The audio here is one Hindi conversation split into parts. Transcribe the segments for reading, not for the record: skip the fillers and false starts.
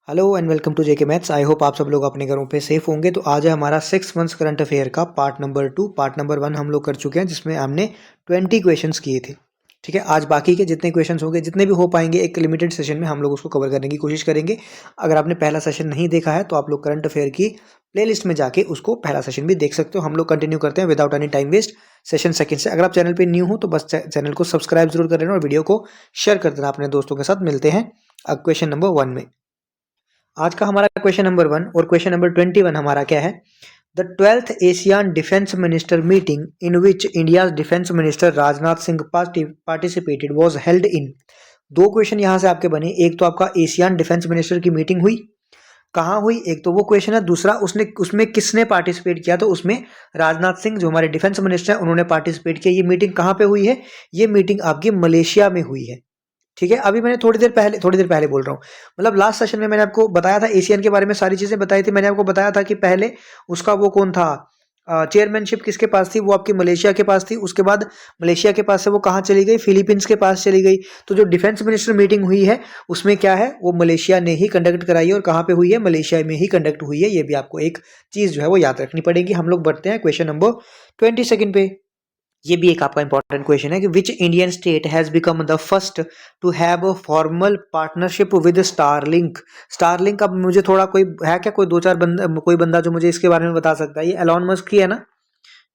Hello and welcome to JK maths. I hope आप सब लोग अपने घरों पे सेफ होंगे। तो आज है हमारा 6 मंथ्स करंट अफेयर का पार्ट नंबर 2। पार्ट नंबर 1 हम लोग कर चुके हैं जिसमें हमने 20 क्वेश्चंस किए थे। ठीक है, आज बाकी के जितने क्वेश्चंस होंगे, जितने भी हो पाएंगे, एक लिमिटेड सेशन में हम लोग उसको कवर करने की कोशिश करेंगे। अगर आपने पहला सेशन नहीं देखा है तो आप लोग करंट अफेयर की प्लेलिस्ट में जाके उसको पहला सेशन भी देख सकते हो। हम लोग कंटिन्यू करते हैं without any time waste session second से। अगर आप चैनल पे न्यू हो तो बस चैनल को सब्सक्राइब जरूर कर लेना और वीडियो को शेयर कर देना अपने दोस्तों के साथ। मिलते हैं अब क्वेश्चन नंबर 1 में। आज का हमारा क्वेश्चन नंबर 1 और क्वेश्चन नंबर 21 हमारा क्या है। The 12th ASEAN defence minister meeting in which India defence minister Rajnath Singh participated was held in. दो क्वेश्चन यहां से आपके बने। एक तो आपका एशियन डिफेंस मिनिस्टर की मीटिंग हुई, कहाँ हुई, एक तो वो क्वेश्चन है। दूसरा उसमें किसने पार्टिसिपेट किया, तो उसमें राजनाथ सिंह जो हमारे डिफेंस मिनिस्टर हैं उन्होंने पार्टिसिपेट किया। ये मीटिंग कहाँ पे हुई है? ये मीटिंग आपकी मलेशिया में हुई है। ठीक है, अभी मैंने थोड़ी देर पहले बोल रहा हूँ, मतलब लास्ट सेशन में मैंने आपको बताया था एशियन के बारे में, सारी चीजें बताई थी। मैंने आपको बताया था कि पहले उसका वो कौन था, चेयरमैनशिप किसके पास थी, वो आपकी मलेशिया के पास थी। उसके बाद मलेशिया के पास से वो कहाँ चली गई, फिलीपींस के पास चली गई। तो जो डिफेंस मिनिस्टर मीटिंग हुई है उसमें क्या है, वो मलेशिया ने ही कंडक्ट कराई है। और कहाँ पे हुई है? मलेशिया में ही कंडक्ट हुई है। ये भी आपको एक चीज जो है वो याद रखनी पड़ेगी। हम लोग बढ़ते हैं क्वेश्चन नंबर 22 पे। ये भी एक आपका इंपॉर्टेंट क्वेश्चन है कि which Indian state has become the first to have a formal partnership with Starlink. Starlink, अब मुझे थोड़ा कोई है क्या, कोई दो चार बंदा, कोई बंदा जो मुझे इसके बारे में बता सकता है? ये एलॉन मस्क की है ना?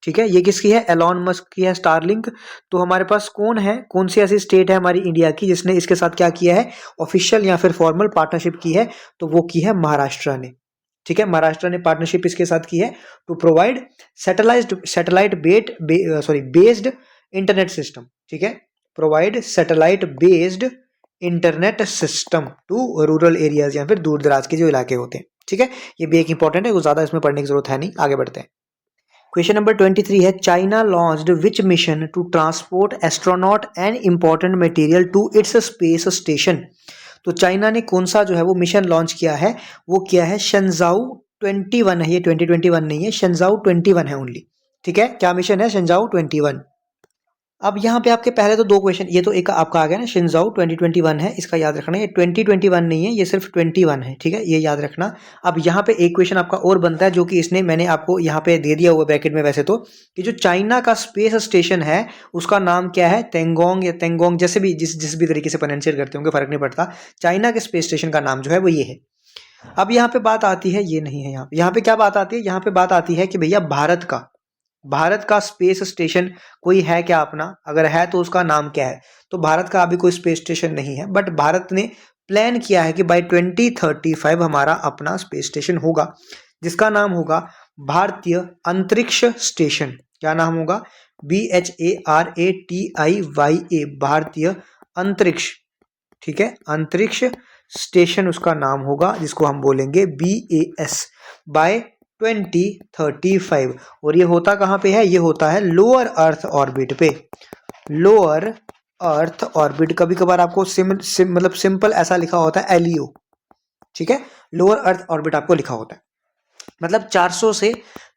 ठीक है, ये किसकी है? एलॉन मस्क की है स्टारलिंक। तो हमारे पास कौन है, कौन सी ऐसी स्टेट है हमारी इंडिया की जिसने इसके साथ क्या किया है, ऑफिशियल या फिर फॉर्मल पार्टनरशिप की है? तो वो की है महाराष्ट्र ने। ठीक है, महाराष्ट्र ने पार्टनरशिप इसके साथ की है to provide satellite based internet system. ठीक है, provide satellite based internet system to rural areas या फिर दूर दराज के जो इलाके होते हैं। ठीक है, ये भी एक इंपॉर्टेंट है, ज्यादा इसमें पढ़ने की जरूरत है नहीं। आगे बढ़ते हैं। क्वेश्चन नंबर 23 है, China launched which mission to transport astronaut and important material to its space station. तो चाइना ने कौन सा जो है वो मिशन लॉन्च किया है? वो किया है शंजाऊ 21 है। ये 2021 नहीं है, शंजाऊ 21 है ओनली। ठीक है, क्या मिशन है? शंजाऊ 21। अब यहाँ पे आपके पहले तो दो क्वेश्चन, ये तो एक आपका आ गया ना, शिंजाओ 2021 है, इसका याद रखना। ये 2021 नहीं है, ये सिर्फ 21 है। ठीक है, ये याद रखना। अब यहाँ पे एक क्वेश्चन आपका और बनता है जो कि इसने मैंने आपको यहाँ पे दे दिया हुआ ब्रैकेट में वैसे तो, कि जो चाइना का स्पेस स्टेशन है उसका नाम क्या है? तेंगोंग या तेंगोंग, जैसे भी जिस भी तरीके से प्रोनाउंसिएट करते होंगे फर्क नहीं पड़ता। चाइना के स्पेस स्टेशन का नाम जो है वो ये है। अब यहाँ पे बात आती है, ये नहीं है यहाँ पे क्या बात आती है? यहाँ पे बात आती है कि भैया भारत का स्पेस स्टेशन कोई है क्या अपना? अगर है तो उसका नाम क्या है? तो भारत का अभी कोई स्पेस स्टेशन नहीं है, बट भारत ने प्लान किया है कि बाय 2035 हमारा अपना स्पेस स्टेशन होगा जिसका नाम होगा भारतीय अंतरिक्ष स्टेशन। क्या नाम होगा? BHARATIYA, भारतीय अंतरिक्ष। ठीक है, अंतरिक्ष स्टेशन उसका नाम होगा, जिसको हम बोलेंगे BAS बाय 2035। और ये होता कहाँ पे है? ये होता है लोअर अर्थ ऑर्बिट पे। लोअर अर्थ ऑर्बिट, कभी कभार आपको मतलब सिंपल ऐसा लिखा होता है LEO। ठीक है, लोअर अर्थ ऑर्बिट आपको लिखा होता है, मतलब 400 से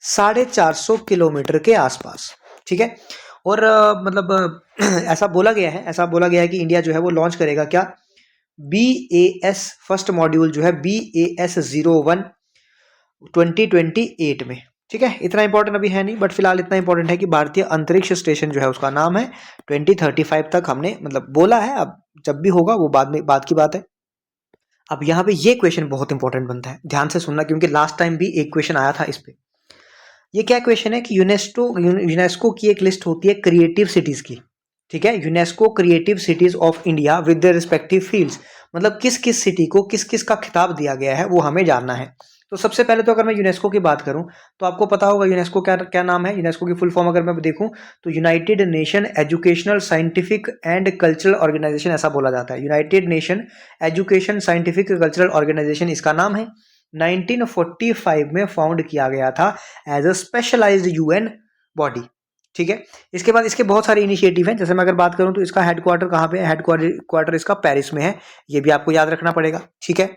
450 किलोमीटर के आसपास। ठीक है, और ऐसा बोला गया है कि इंडिया जो है वो लॉन्च करेगा क्या? BAS फर्स्ट मॉड्यूल जो है BAS-01 2028 में। ठीक है, इतना इंपॉर्टेंट अभी है नहीं, बट फिलहाल इतना इंपॉर्टेंट है कि भारतीय अंतरिक्ष स्टेशन जो है उसका नाम है 2035 तक हमने बोला है। अब जब भी होगा वो बाद की बात है। अब यहाँ पे ये क्वेश्चन बहुत इंपॉर्टेंट बनता है, ध्यान से सुनना, क्योंकि लास्ट टाइम भी एक क्वेश्चन आया था इस पे। ये क्या क्वेश्चन है कि यूनेस्को की एक लिस्ट होती है क्रिएटिव सिटीज की। ठीक है, UNESCO creative cities of India with their respective fields, मतलब किस किस सिटी को किस किस का खिताब दिया गया है वो हमें जानना है। तो सबसे पहले तो अगर मैं यूनेस्को की बात करूं तो आपको पता होगा यूनेस्को क्या क्या नाम है। यूनेस्को की फुल फॉर्म अगर मैं देखूं तो United Nation educational scientific and cultural organisation ऐसा बोला जाता है। United Nation education scientific cultural organisation इसका नाम है। 1945 में फाउंड किया गया था as a specialised UN body. ठीक है, इसके बाद इसके बहुत सारे इनिशिएटिव हैं। जैसे मैं अगर बात करूं तो इसका हेडक्वार्टर कहाँ पे है? हेडक्वार्टर इसका पेरिस में है, ये भी आपको याद रखना पड़ेगा। ठीक है,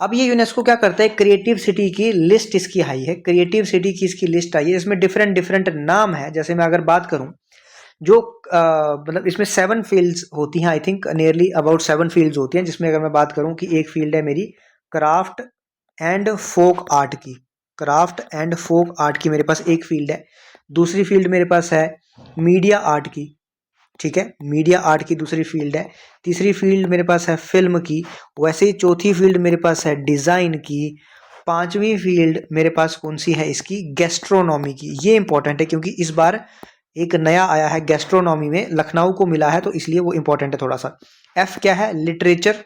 अब ये यूनेस्को क्या करता है, क्रिएटिव सिटी की लिस्ट इसकी आई है, क्रिएटिव सिटी की इसकी लिस्ट आई है। इसमें डिफरेंट डिफरेंट नाम है। जैसे मैं अगर बात करूं जो इसमें 7 फील्ड्स होती हैं, I think nearly about 7 fields होती हैं, जिसमें अगर मैं बात करूं कि एक फील्ड है मेरी क्राफ्ट एंड फोक आर्ट की, क्राफ्ट एंड फोक आर्ट की मेरे पास एक फील्ड है। दूसरी फील्ड मेरे पास है मीडिया आर्ट की, ठीक है, मीडिया आर्ट की दूसरी फील्ड है। तीसरी फील्ड मेरे पास है फिल्म की। वैसे ही चौथी फील्ड मेरे पास है डिज़ाइन की। पांचवी फील्ड मेरे पास कौन सी है इसकी, गैस्ट्रोनॉमी की। ये इंपॉर्टेंट है क्योंकि इस बार एक नया आया है गैस्ट्रोनॉमी में, लखनऊ को मिला है, तो इसलिए वो इंपॉर्टेंट है थोड़ा सा। एफ क्या है, लिटरेचर,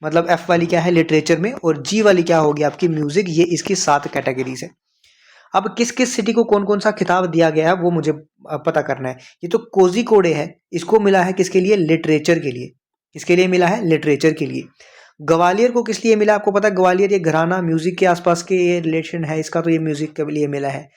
मतलब एफ वाली क्या है लिटरेचर में, और जी वाली क्या होगी आपकी म्यूजिक। ये इसकी 7 कैटेगरीज है। अब किस किस सिटी को कौन कौन सा खिताब दिया गया है वो मुझे पता करना है। ये तो कोझिकोडे है, इसको मिला है किसके लिए, लिटरेचर के लिए। किसके लिए मिला है, लिटरेचर के लिए। ग्वालियर को किस लिए मिला, आपको पता है ग्वालियर ये घराना म्यूजिक के आसपास के ये रिलेशन है इसका, तो ये म्यूजिक के लिए मिला है।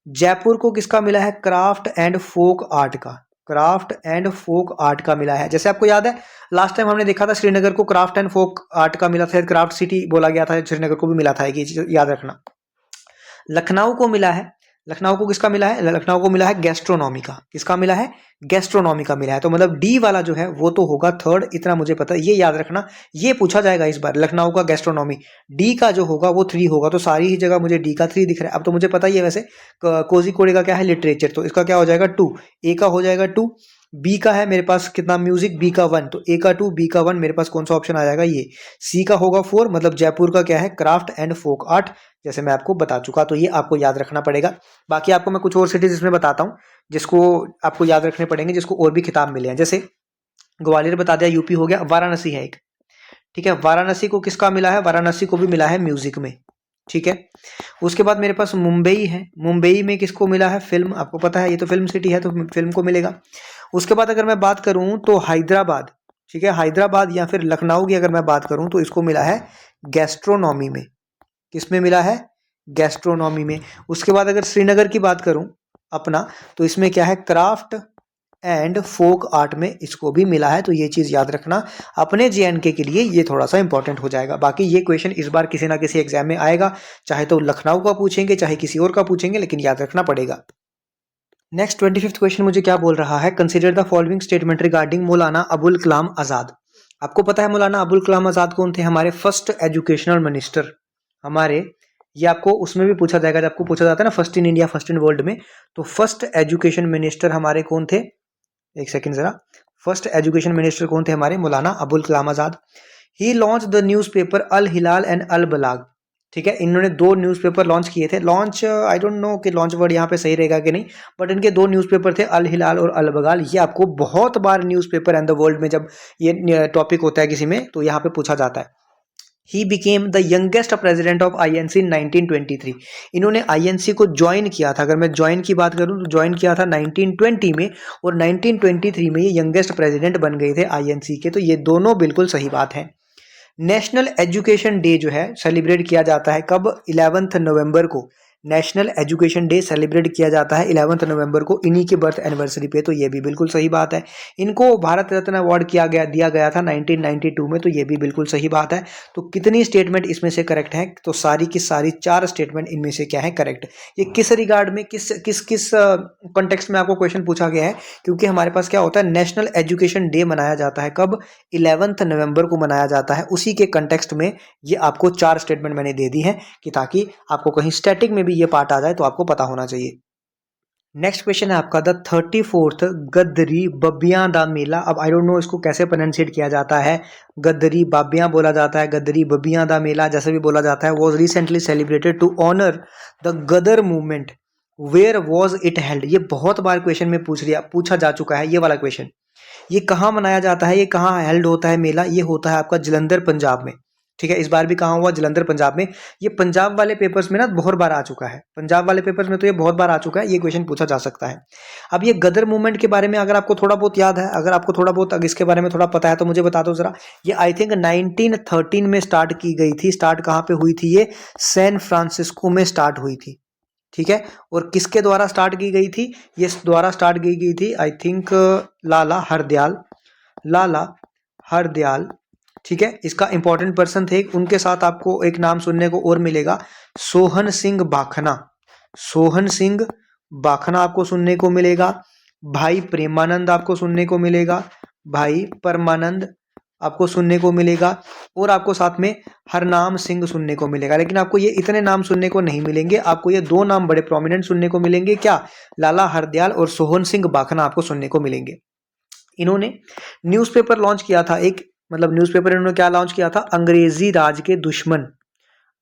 जयपुर को किसका मिला है, क्राफ्ट एंड फोक आर्ट का, क्राफ्ट एंड फोक आर्ट का मिला है। जैसे आपको याद है लास्ट टाइम हमने देखा था श्रीनगर को क्राफ्ट एंड फोक आर्ट का मिला था, क्राफ्ट सिटी बोला गया था, श्रीनगर को भी मिला था, ये चीज याद रखना। लखनऊ को मिला है, लखनऊ को किसका मिला है, लखनऊ को मिला है गैस्ट्रोनॉमी का। किसका मिला है, गैस्ट्रोनॉमी का मिला है। तो मतलब डी वाला जो है वो तो होगा थर्ड, इतना मुझे पता है, ये याद रखना, ये पूछा जाएगा इस बार। लखनऊ का गैस्ट्रोनॉमी, डी का जो होगा वो 3 होगा, तो सारी ही जगह मुझे डी का 3 दिख रहा है। अब तो मुझे पता ही है वैसे कोझिकोड का क्या है, लिटरेचर, तो इसका क्या हो जाएगा 2, ए का हो जाएगा 2। बी का है मेरे पास कितना, म्यूजिक, बी का 1, तो ए का 2 बी का 1, मेरे पास कौन सा ऑप्शन आ जाएगा, ये। सी का होगा 4, मतलब जयपुर का क्या है, क्राफ्ट एंड फोक आर्ट, जैसे मैं आपको बता चुका, तो ये आपको याद रखना पड़ेगा। बाकी आपको मैं कुछ और सिटीज इसमें बताता हूँ जिसको आपको याद रखने पड़ेंगे, जिसको और भी खिताब मिले हैं। जैसे ग्वालियर बता दिया, यूपी हो गया, वाराणसी है एक, ठीक है, वाराणसी को किसका मिला है, वाराणसी को भी मिला है म्यूजिक में, ठीक है। उसके बाद मेरे पास मुंबई है, मुंबई में किसको मिला है, फिल्म, आपको पता है ये तो फिल्म सिटी है, तो फिल्म को मिलेगा। उसके बाद अगर मैं बात करूं तो हैदराबाद, ठीक है, हैदराबाद या फिर लखनऊ की अगर मैं बात करूं तो इसको मिला है गैस्ट्रोनॉमी में। किस में मिला है, गैस्ट्रोनॉमी में। उसके बाद अगर श्रीनगर की बात करूं अपना, तो इसमें क्या है, क्राफ्ट एंड फोक आर्ट में इसको भी मिला है। तो ये चीज याद रखना, अपने जेएनके के लिए ये थोड़ा सा इंपॉर्टेंट हो जाएगा। बाकी ये क्वेश्चन इस बार किसी ना किसी एग्जाम में आएगा, चाहे तो लखनऊ का पूछेंगे चाहे किसी और का पूछेंगे, लेकिन याद रखना पड़ेगा। नेक्स्ट 25th क्वेश्चन मुझे क्या बोल रहा है, consider the following statement regarding मौलाना अबुल कलाम आजाद। आपको पता है मौलाना अबुल कलाम आजाद कौन थे, हमारे फर्स्ट एजुकेशनल मिनिस्टर, हमारे, ये आपको उसमें भी पूछा जाएगा जब आपको पूछा जाता है ना first in India first in world में, तो फर्स्ट एजुकेशन मिनिस्टर हमारे कौन थे, एक सेकंड जरा, फर्स्ट एजुकेशन मिनिस्टर कौन थे हमारे, Maulana Abul Kalam Azad. He launch the newspaper Al Hilal and Al Balagh, ठीक है, इन्होंने 2 न्यूज़पेपर लॉन्च किए थे। लॉन्च आई डोंट नो कि लॉन्च वर्ड यहाँ पे सही रहेगा कि नहीं, बट इनके 2 न्यूज़पेपर थे, अल हिलाल और अल बगाल। ये आपको बहुत बार न्यूज़पेपर एंड द वर्ल्ड में जब ये टॉपिक होता है किसी में, तो यहाँ पे पूछा जाता है। He became the youngest president of INC in 1923। इन्होंने आईएनसी को ज्वाइन किया था, अगर मैं ज्वाइन की बात करूं तो ज्वाइन किया था 1920 में, और 1923 में ये यंगेस्ट प्रेसिडेंट बन गए थे आईएनसी के। तो ये दोनों बिल्कुल सही बात है। नेशनल एजुकेशन डे जो है सेलिब्रेट किया जाता है कब, 11 नवंबर को। नेशनल एजुकेशन डे सेलिब्रेट किया जाता है 11 नवंबर को, इन्हीं के बर्थ एनिवर्सरी पे, तो ये भी बिल्कुल सही बात है। इनको भारत रत्न अवार्ड दिया गया था 1992 में, तो ये भी बिल्कुल सही बात है। तो कितनी स्टेटमेंट इसमें से करेक्ट है, तो सारी की सारी 4 स्टेटमेंट इनमें से क्या है, करेक्ट। ये किस रिगार्ड में, किस किस किस कॉन्टेक्स्ट में आपको क्वेश्चन पूछा गया है, क्योंकि हमारे पास क्या होता है, नेशनल एजुकेशन डे मनाया जाता है कब, 11 नवंबर को मनाया जाता है। उसी के कंटेक्स्ट में ये आपको 4 स्टेटमेंट मैंने दे दी है, कि ताकि आपको कहीं स्टैटिक में भी ये पार्ट आ जाए तो आपको पता होना चाहिए। नेक्स्ट क्वेश्चन है आपका, द 34th गदरी बबियां दा मेला। अब आई डोंट नो इसको कैसे प्रोनाउंसिएट किया जाता है, गदरी बाबियां बोला जाता है, गदरी बबियां दा मेला जैसे भी बोला जाता है, was recently celebrated to honour the Ghadar movement, where was it held. ये बहुत बार क्वेश्चन में पूछा जा चुका है ये वाला क्वेश्चन। ये कहाँ मनाया जाता है, ये कहाँ हेल्ड होता है मेला, ये होता है आपका जलंधर पंजाब में, ठीक है। इस बार भी कहाँ हुआ, जलंधर पंजाब में। ये पंजाब वाले पेपर्स में ना बहुत बार आ चुका है, पंजाब वाले पेपर्स में तो ये बहुत बार आ चुका है, ये क्वेश्चन पूछा जा सकता है। अब ये गदर मूवमेंट के बारे में अगर आपको थोड़ा बहुत याद है, अगर आपको थोड़ा बहुत अगर इसके बारे में थोड़ा पता है तो मुझे बता दो जरा। ये आई थिंक 1913 में स्टार्ट की गई थी। स्टार्ट कहाँ पे हुई थी, ये सैन फ्रांसिस्को में स्टार्ट हुई थी, ठीक है। और किसके द्वारा स्टार्ट की गई थी, ये द्वारा स्टार्ट की गई थी आई थिंक लाला हरदयाल, लाला हरदयाल, ठीक है। इसका इंपॉर्टेंट पर्सन थे, उनके साथ आपको एक नाम सुनने को और मिलेगा, सोहन सिंह बाखना, सोहन सिंह बाखना आपको सुनने को मिलेगा। भाई प्रेमानंद आपको सुनने को मिलेगा, भाई परमानंद आपको सुनने को मिलेगा और आपको साथ में हरनाम सिंह सुनने को मिलेगा। लेकिन आपको ये इतने नाम सुनने को नहीं मिलेंगे, आपको ये दो नाम बड़े प्रोमिनेंट सुनने को मिलेंगे। क्या? लाला हरदयाल और सोहन सिंह बाखना आपको सुनने को मिलेंगे। इन्होंने न्यूज़पेपर लॉन्च किया था एक, मतलब न्यूज़पेपर इन्होंने क्या लॉन्च किया था? अंग्रेजी राज के दुश्मन,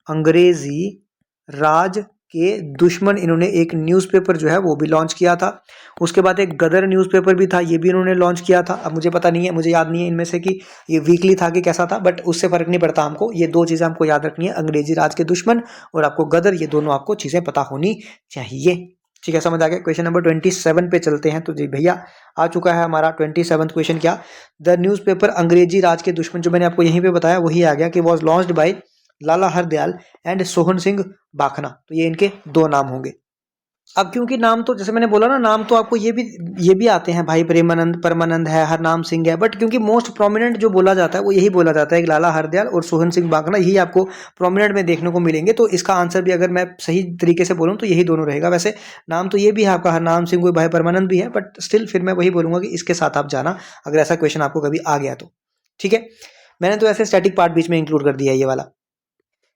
अंग्रेजी राज के दुश्मन इन्होंने एक न्यूज़पेपर जो है वो भी लॉन्च किया था। उसके बाद एक गदर न्यूज़पेपर भी था, ये भी इन्होंने लॉन्च किया था। अब मुझे पता नहीं है, मुझे याद नहीं है इनमें से कि ये वीकली था कि कैसा था, बट उससे फर्क नहीं पड़ता हमको। ये दो चीज़ें हमको याद रखनी है, अंग्रेजी राज के दुश्मन और आपको गदर, ये दोनों आपको चीज़ें पता होनी चाहिए। ठीक है, समझ आ गया। क्वेश्चन नंबर 27 पे चलते हैं। तो जी भैया आ चुका है हमारा 27वां क्वेश्चन। क्या? द न्यूज़पेपर अंग्रेजी राज के दुश्मन, जो मैंने आपको यहीं पे बताया वही आ गया कि was launched by Lala Hardayal and Sohan Singh बाखना। तो ये इनके दो नाम होंगे। अब क्योंकि नाम तो जैसे मैंने बोला ना, नाम तो आपको ये भी आते हैं भाई, प्रेमानंद, परमानंद है, हरनाम सिंह है, बट क्योंकि मोस्ट प्रोमिनेंट जो बोला जाता है वो यही बोला जाता है कि लाला हरदयाल और सोहन सिंह बाखना, यही आपको प्रोमिनेंट में देखने को मिलेंगे। तो इसका आंसर भी अगर मैं सही तरीके से बोलूँ तो यही दोनों रहेगा। वैसे नाम तो ये भी है आपका, हरनाम सिंह कोई भाई परमानंद भी है, बट स्टिल फिर मैं वही बोलूंगा कि इसके साथ आप जाना, अगर ऐसा क्वेश्चन आपको कभी आ गया तो। ठीक है, मैंने तो ऐसे स्टैटिक पार्ट बीच में इंक्लूड कर दिया है ये वाला।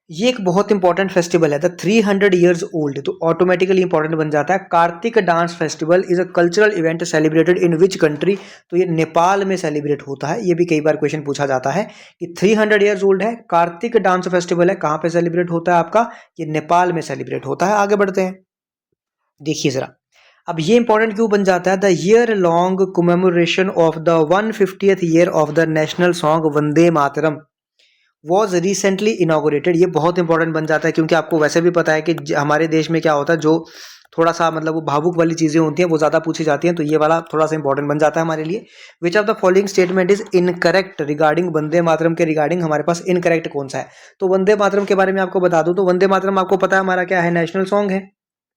ये एक बहुत इंपॉर्टेंट फेस्टिवल है, द 300 ईयर्स ओल्ड, तो ऑटोमेटिकली इंपॉर्टेंट बन जाता है। Kartik dance festival is a cultural event celebrated in which country, तो ये नेपाल में सेलिब्रेट होता है। ये भी कई बार क्वेश्चन पूछा जाता है कि 300 ईयर्स ओल्ड है, कार्तिक डांस फेस्टिवल है, कहाँ पे सेलिब्रेट होता है आपका? ये नेपाल में सेलिब्रेट होता है। आगे बढ़ते हैं, देखिए जरा। अब ये इंपॉर्टेंट क्यों बन जाता है? The year long commemoration of the 150th year of the national song Vande Mataram was recently inaugurated. ये बहुत इंपॉर्टेंट बन जाता है क्योंकि आपको वैसे भी पता है कि हमारे देश में क्या होता है, जो थोड़ा सा मतलब वो भावुक वाली चीज़ें होती हैं वो ज़्यादा पूछी जाती हैं, तो ये वाला थोड़ा सा इंपॉर्टेंट बन जाता है हमारे लिए। Which of the following statement is incorrect regarding Vande Mataram के रिगार्डिंग हमारे पास इनकरेक्ट कौन सा है? तो वंदे मातरम के बारे में आपको बता दूं तो वंदे मातरम आपको पता है हमारा क्या है? नेशनल सॉन्ग है।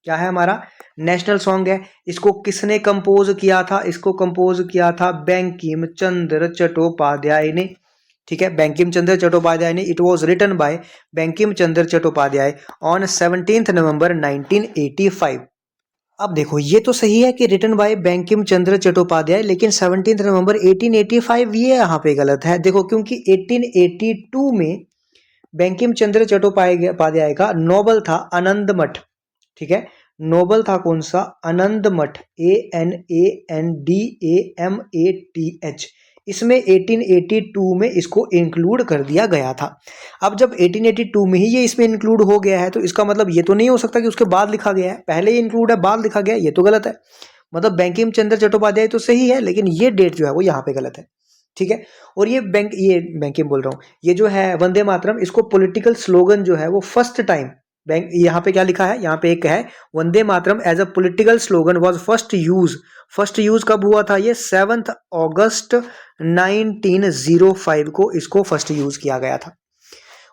क्या है हमारा? नेशनल सॉन्ग है। इसको किसने कंपोज किया था? इसको कंपोज किया था बंकिम चंद्र चट्टोपाध्याय ने। ठीक है, बंकिम चंद्र चट्टोपाध्याय ने। It was written by Bankim Chandra Chattopadhyay on 17 November 1985। अब देखो, ये तो सही है कि रिटन बाय बंकिम चंद्र चट्टोपाध्याय, लेकिन 17 नवंबर 1885 ये यहाँ पे गलत है। देखो, क्योंकि 1882 में बंकिम चंद्र चट्टोपाध्याय का नोबल था आनंद मठ। ठीक है, नोबल था कौन सा? आनंद मठ, ANANDAMATH। इसमें 1882 में इसको इंक्लूड कर दिया गया था। अब जब 1882 में ही ये इसमें इंक्लूड हो गया है तो इसका मतलब ये तो नहीं हो सकता कि उसके बाद लिखा गया है, पहले ही इंक्लूड है बाद लिखा गया है, ये तो गलत है। मतलब बंकिम चंद्र चट्टोपाध्याय तो सही है, लेकिन ये डेट जो है वो यहाँ पे गलत है। ठीक है, और ये बंकिम बोल रहा हूँ, ये जो है वंदे मातरम, इसको पॉलिटिकल स्लोगन जो है वो फर्स्ट टाइम बैंक, यहाँ पे क्या लिखा है? यहाँ पे एक है Vande Mataram as a political slogan was first use कब हुआ था? ये 7 अगस्त 1905 को इसको फर्स्ट यूज किया गया था।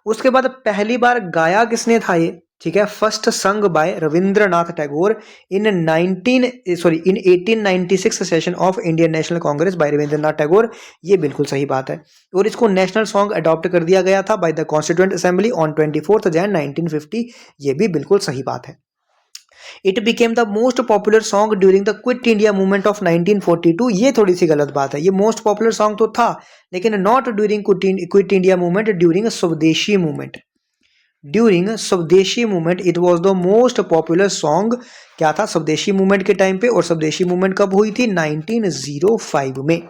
उसके बाद पहली बार गाया किसने था ये? ठीक है, first sung by Rabindranath Tagore in 1896 session of Indian National Congress by Rabindranath Tagore. ये बिल्कुल सही बात है। और इसको नेशनल सॉन्ग अडॉप्ट कर दिया गया था by the constituent assembly on 24 Jain 1950। ये भी बिल्कुल सही बात है। It became the most popular song during the quit India movement of 1942। ये थोड़ी सी गलत बात है, ये मोस्ट पॉपुलर सॉन्ग तो था लेकिन not during quit India movement, during स्वदेशी मूवमेंट। ड्यूरिंग स्वदेशी movement it was the most popular song. क्या था? स्वदेशी मूवमेंट के टाइम पे। और स्वदेशी मूवमेंट कब हुई थी? 1905 में।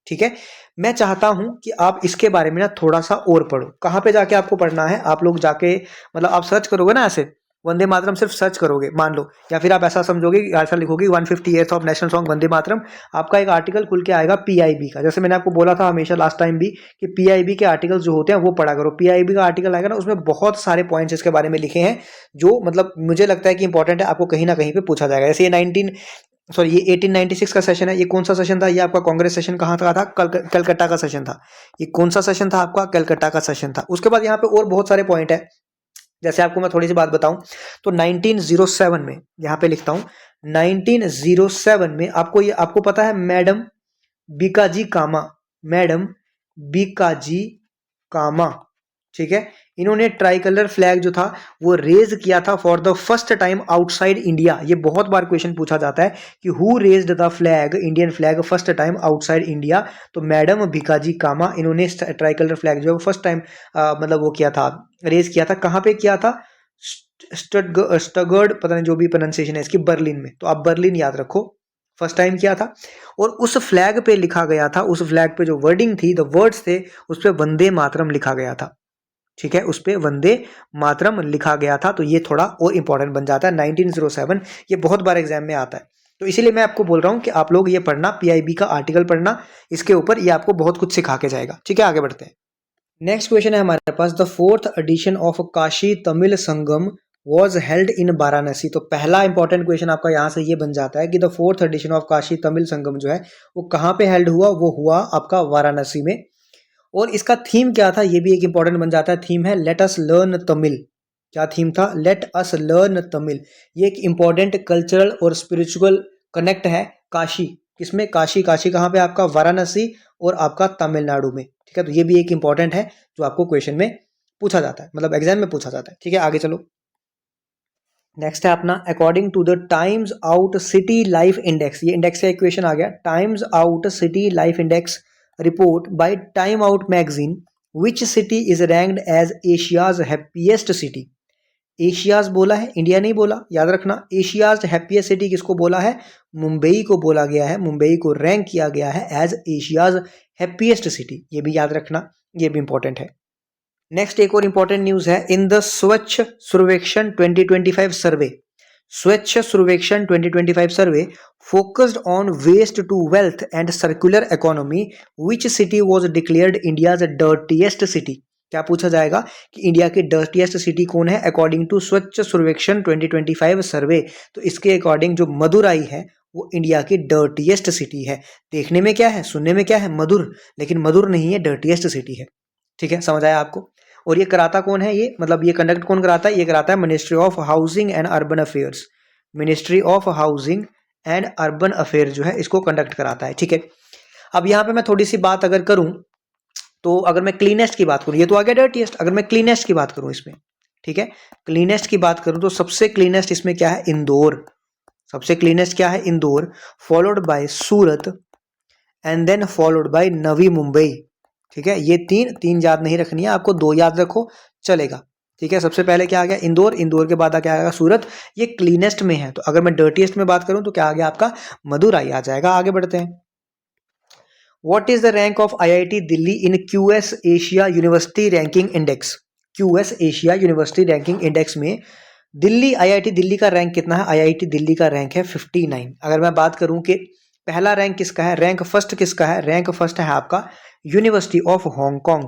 ठीक है, मैं चाहता हूं कि आप इसके बारे में ना थोड़ा सा और पढ़ो। कहाँ पे जाके आपको पढ़ना है? आप लोग जाके मतलब आप सर्च करोगे ना ऐसे वंदे मातरम, सिर्फ सर्च करोगे मान लो, या फिर आप ऐसा समझोगे, ऐसा लिखोगे 150 years of national song Vande Mataram, आपका एक आर्टिकल खुल के आएगा पीआईबी का। जैसे मैंने आपको बोला था हमेशा लास्ट टाइम भी कि पीआईबी के आर्टिकल्स जो होते हैं वो पढ़ा करो। पीआईबी का आर्टिकल आएगा ना, उसमें बहुत सारे पॉइंट्स इसके बारे में लिखे हैं जो मतलब मुझे लगता है कि इंपॉर्टेंट है, आपको कहीं ना कहीं पे पूछा जाएगा। जैसे ये 1896 का सेशन है। ये कौन सा सेशन था? ये आपका कांग्रेस सेशन कहाँ का था? कलकत्ता का सेशन था। ये कौन सा सेशन था आपका? कलकत्ता का सेशन था। उसके बाद यहाँ पे और बहुत सारे पॉइंट है। जैसे आपको मैं थोड़ी सी बात बताऊं तो 1907 में, यहाँ पे लिखता हूं 1907 में, आपको पता है मैडम बीकाजी कामा, मैडम बीकाजी कामा, ठीक है, इन्होंने ट्राई कलर फ्लैग जो था वो रेज किया था for the first time outside India. ये बहुत बार क्वेश्चन पूछा जाता है कि who raised the flag, Indian flag first time outside India. तो मैडम भिकाजी कामा, इन्होंने ट्राई कलर फ्लैग जो फर्स्ट टाइम मतलब वो किया था, रेज किया था। कहाँ पे किया था? स्टगर्ड, पता नहीं जो भी प्रोनाउंसिएशन है इसकी, बर्लिन में। तो आप बर्लिन याद रखो, फर्स्ट टाइम किया था। और उस फ्लैग पे लिखा गया था, उस फ्लैग पे जो वर्डिंग थी, द वर्ड्स थे, उस पे वंदे मातरम लिखा गया था। ठीक है, उस पे वंदे मातरम लिखा गया था। तो ये थोड़ा और इंपॉर्टेंट बन जाता है 1907। ये बहुत बार एग्जाम में आता है, तो इसीलिए मैं आपको बोल रहा हूँ कि आप लोग ये पढ़ना, पीआईबी का आर्टिकल पढ़ना, इसके ऊपर ये आपको बहुत कुछ सिखा के जाएगा। ठीक है, आगे बढ़ते हैं। नेक्स्ट क्वेश्चन है हमारे पास, the fourth edition of Kashi Tamil Sangam was held in Varanasi. तो पहला इंपॉर्टेंट क्वेश्चन आपका यहाँ से ये बन जाता है कि the fourth edition of Kashi Tamil Sangam जो है वो कहाँ पे हेल्ड हुआ? वो हुआ आपका वाराणसी में। और इसका थीम क्या था? ये भी एक इंपॉर्टेंट बन जाता है। थीम है लेट अस लर्न तमिल। क्या थीम था? Let us learn Tamil. ये एक इंपॉर्टेंट कल्चरल और स्पिरिचुअल कनेक्ट है काशी, किसमें? काशी। काशी कहाँ पे? आपका वाराणसी और आपका तमिलनाडु में। ठीक है, तो ये भी एक इंपॉर्टेंट है जो आपको क्वेश्चन में पूछा जाता है, मतलब एग्जाम में पूछा जाता है। ठीक है, आगे चलो। नेक्स्ट है अपना, according to the Times Out city life index. ये इंडेक्स का इक्वेशन आ गया, Times Out city life index report by Time Out magazine, which city is ranked as Asia's happiest city. Asia's बोला है, इंडिया नहीं बोला, याद रखना। एशियाज हैप्पीएस्ट सिटी किसको बोला है? मुंबई को बोला गया है। मुंबई को रैंक किया गया है एज एशियाज हैप्पीएस्ट सिटी, ये भी याद रखना, ये भी इंपॉर्टेंट है। नेक्स्ट एक और इंपॉर्टेंट न्यूज है, इन द स्वच्छ सर्वेक्षण 2025 सर्वे, Swachh Survekshan 2025 survey focused on waste to wealth and circular economy, which city was declared India's dirtiest city. क्या पूछा जाएगा कि इंडिया की डर्टीएस्ट सिटी कौन है अकॉर्डिंग टू स्वच्छ सर्वेक्षण 2025 सर्वे? तो इसके अकॉर्डिंग जो मदुराई है वो इंडिया की डर्टीएस्ट सिटी है। देखने में क्या है, सुनने में क्या है? मधुर, लेकिन मधुर नहीं है, डर्टीएस्ट सिटी है। ठीक है, समझ आया आपको? और ये कराता कौन है? ये मतलब ये कंडक्ट कौन कराता है? ये कराता है ministry of housing and urban affairs. Ministry of housing and urban affair जो है इसको कंडक्ट कराता है। ठीक है, अब यहाँ पे मैं थोड़ी सी बात अगर करूं, तो अगर मैं क्लीनेस्ट की बात करूं, ये तो आ गया डर्टीएस्ट, अगर मैं क्लीनेस्ट की बात करूं इसमें, ठीक है, क्लीनेस्ट की बात करूं तो सबसे क्लीनेस्ट इसमें क्या है? इंदौर। सबसे क्लीनेस्ट क्या है? Indore, followed by Surat and then followed by Navi Mumbai. ठीक है, ये तीन तीन याद नहीं रखनी है आपको, दो याद रखो चलेगा। ठीक है, सबसे पहले क्या आ गया? इंदौर। इंदौर के बाद क्या आएगा? सूरत। ये क्लीनेस्ट में है। तो अगर मैं डर्टीएस्ट में बात करूं तो क्या आ गया आपका? मदुराई आ जाएगा। आगे बढ़ते हैं। What is the rank of IIT Delhi in QS Asia university ranking index? QS Asia university ranking index में दिल्ली, आईआईटी दिल्ली का रैंक कितना है? आईआईटी दिल्ली का रैंक है 59। अगर मैं बात करूं कि पहला रैंक किसका है, रैंक फर्स्ट किसका है? रैंक फर्स्ट है आपका university of Hong Kong.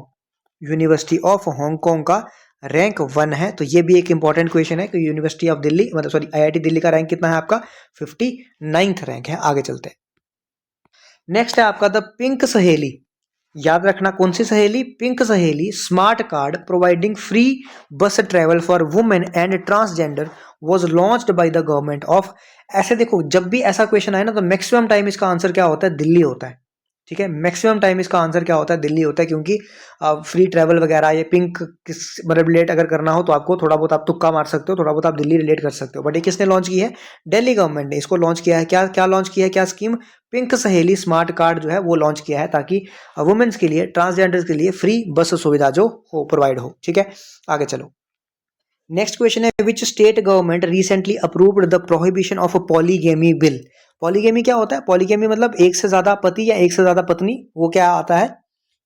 University of Hong Kong का रैंक 1 है। तो ये भी एक इंपॉर्टेंट क्वेश्चन है कि यूनिवर्सिटी ऑफ दिल्ली, मतलब सॉरी, आईआईटी दिल्ली का रैंक कितना है आपका? 59th रैंक है। आगे चलते हैं। नेक्स्ट है आपका द पिंक सहेली। याद रखना, कौन सी सहेली? पिंक सहेली स्मार्ट कार्ड प्रोवाइडिंग फ्री बस travel for women and transgender was launched by the government of. ऐसे देखो, जब भी ऐसा क्वेश्चन आए ना तो मैक्सिमम टाइम इसका आंसर क्या होता है? दिल्ली होता है। ठीक है, मैक्सिमम टाइम इसका आंसर क्या होता है? दिल्ली होता है, क्योंकि फ्री ट्रैवल वगैरह, ये पिंक किस मतलब रिलेट अगर करना हो तो आपको थोड़ा बहुत आप तुक्का मार सकते हो, थोड़ा बहुत आप दिल्ली रिलेट कर सकते हो। बट ये किसने लॉन्च की है? दिल्ली गवर्नमेंट ने इसको लॉन्च किया है। क्या क्या लॉन्च किया है? क्या स्कीम? पिंक सहेली स्मार्ट कार्ड जो है वो लॉन्च किया है, ताकि वुमेन्स के लिए, ट्रांसजेंडर्स के लिए फ्री बस सुविधा जो हो प्रोवाइड हो। ठीक है, आगे चलो। नेक्स्ट क्वेश्चन है, which state government recently approved the prohibition of polygamy bill. Polygamy क्या होता है? पॉलीगेमी मतलब एक से ज्यादा पति या एक से ज्यादा पत्नी, वो क्या आता है?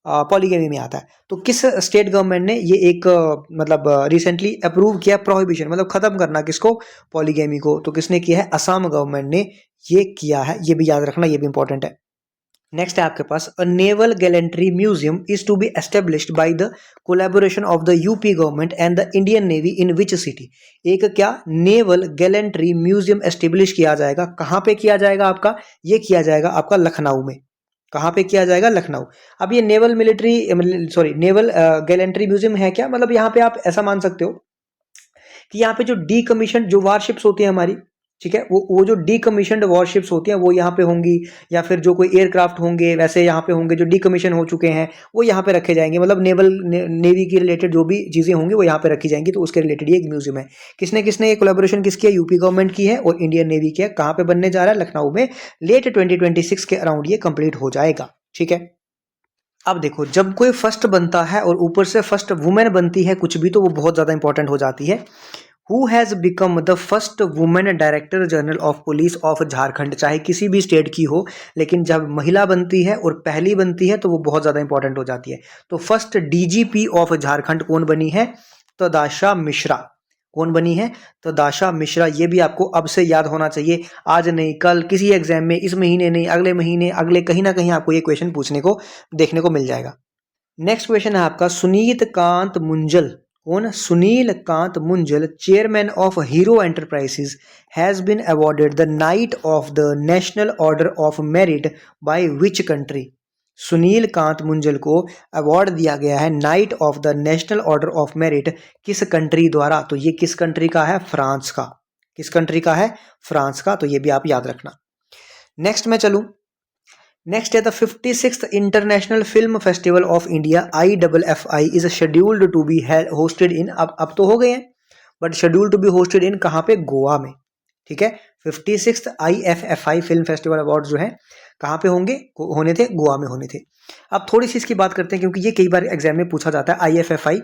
पॉलीगेमी में आता है। तो किस स्टेट गवर्नमेंट ने ये एक मतलब रिसेंटली अप्रूव किया प्रोहिबिशन, मतलब खत्म करना किसको? पॉलीगेमी को। तो किसने किया है? असम गवर्नमेंट ने ये किया है। ये भी याद रखना, ये भी इंपॉर्टेंट है। नेक्स्ट है आपके पास, a naval gallantry museum is to be established by the collaboration of the UP government and the Indian navy in which city. एक क्या नेवल गैलेंट्री म्यूजियम एस्टेब्लिश किया जाएगा? कहाँ पे किया जाएगा आपका? ये किया जाएगा आपका लखनऊ में। कहाँ पे किया जाएगा? लखनऊ। अब ये naval military, sorry, naval gallantry museum है क्या? मतलब यहाँ पे आप ऐसा मान सकते हो कि यहाँ पे जो डी कमीशन जो वारशिप्स होती है हमारी, ठीक है। वो जो डीकमीशन्ड वॉरशिप्स होती हैं वो यहाँ पे होंगी, या फिर जो कोई एयरक्राफ्ट होंगे वैसे यहाँ पे होंगे जो डीकमीशन हो चुके हैं वो यहाँ पे रखे जाएंगे, मतलब नेवी की रिलेटेड जो भी चीज़ें होंगी वो यहाँ पे रखी जाएंगी। तो उसके रिलेटेड ये एक म्यूजियम है। किसने किसने ये कोलैबोरेशन किसकी है? यूपी गवर्नमेंट की है और इंडियन नेवी की है। कहाँ पे बनने जा रहा है? लखनऊ में। लेट 2026 के अराउंड ये कंप्लीट हो जाएगा। ठीक है। अब देखो, जब कोई फर्स्ट बनता है और ऊपर से फर्स्ट वुमेन बनती है कुछ भी, तो वो बहुत ज़्यादा इंपॉर्टेंट हो जाती है। Who has become the first women director general of police of Jharkhand. चाहे किसी भी स्टेट की हो, लेकिन जब महिला बनती है और पहली बनती है तो वो बहुत ज़्यादा इंपॉर्टेंट हो जाती है। तो फर्स्ट डीजीपी ऑफ झारखंड कौन बनी है? तदाशा मिश्रा। कौन बनी है? तदाशा मिश्रा। ये भी आपको अब से याद होना चाहिए, आज नहीं कल, किसी एग्जाम में, इस महीने नहीं, अगले महीने, अगले, कहीं ना कहीं आपको ये क्वेश्चन पूछने को देखने को मिल जाएगा। नेक्स्ट क्वेश्चन है आपका, सुनीत कांत मुंजल। कौन? Sunil Kant Munjal, chairman of Hero enterprises, has been awarded the knight of the national order of merit by which country. Sunil Kant Munjal को अवार्ड दिया गया है knight of the national order of merit, किस कंट्री द्वारा? तो ये किस कंट्री का है? फ्रांस का। किस कंट्री का है? फ्रांस का। तो ये भी आप याद रखना। नेक्स्ट मैं चलूं, नेक्स्ट है the 56th international film festival of India IFFI is scheduled to be hosted in, अब तो हो गए हैं, but scheduled to be hosted in कहाँ पे? गोवा में। ठीक है। 56th IFFI film festival award जो है कहाँ पे होंगे? होने थे गोवा में होने थे। अब थोड़ी सी इसकी बात करते हैं क्योंकि ये कई बार एग्जाम में पूछा जाता है। IFFI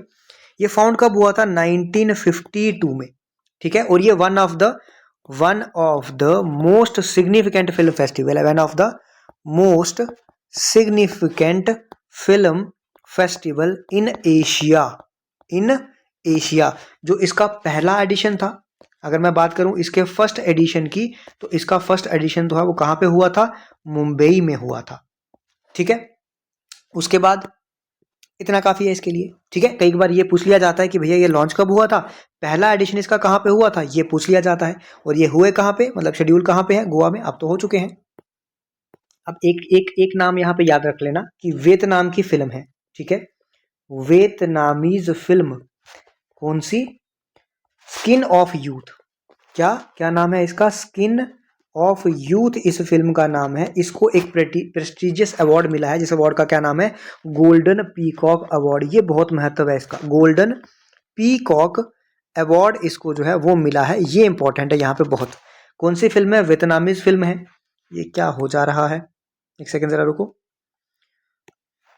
ये फाउंड कब हुआ था? 1952 में। ठीक है। और ये one of the most significant film festival है, one of the most significant film festival in Asia. जो इसका पहला एडिशन था, अगर मैं बात करूं इसके फर्स्ट एडिशन की, तो इसका फर्स्ट एडिशन तो है वो कहां पे हुआ था? मुंबई में हुआ था। ठीक है। उसके बाद इतना काफी है इसके लिए। ठीक है। कई बार ये पूछ लिया जाता है कि भैया ये लॉन्च कब हुआ था, पहला एडिशन इसका कहां पे हुआ था, ये पूछ लिया जाता है। और ये हुए कहां पे, मतलब शेड्यूल कहां पे है? गोवा में। अब तो हो चुके हैं। अब एक नाम यहाँ पे याद रख लेना कि वियतनाम की फिल्म है। ठीक है। वियतनामीज फिल्म कौन सी? Skin of youth. क्या नाम है इसका? स्किन ऑफ यूथ इस फिल्म का नाम है। इसको एक प्रेस्टिजियस अवार्ड मिला है, जिस अवार्ड का क्या नाम है? Golden peacock award. ये बहुत महत्व है इसका, गोल्डन पीकॉक अवार्ड इसको जो है वो मिला है। ये इंपॉर्टेंट है यहाँ पे बहुत। कौन सी फिल्म है? वियतनामीज फिल्म है। ये क्या हो जा रहा है? एक सेकंड जरा रुको।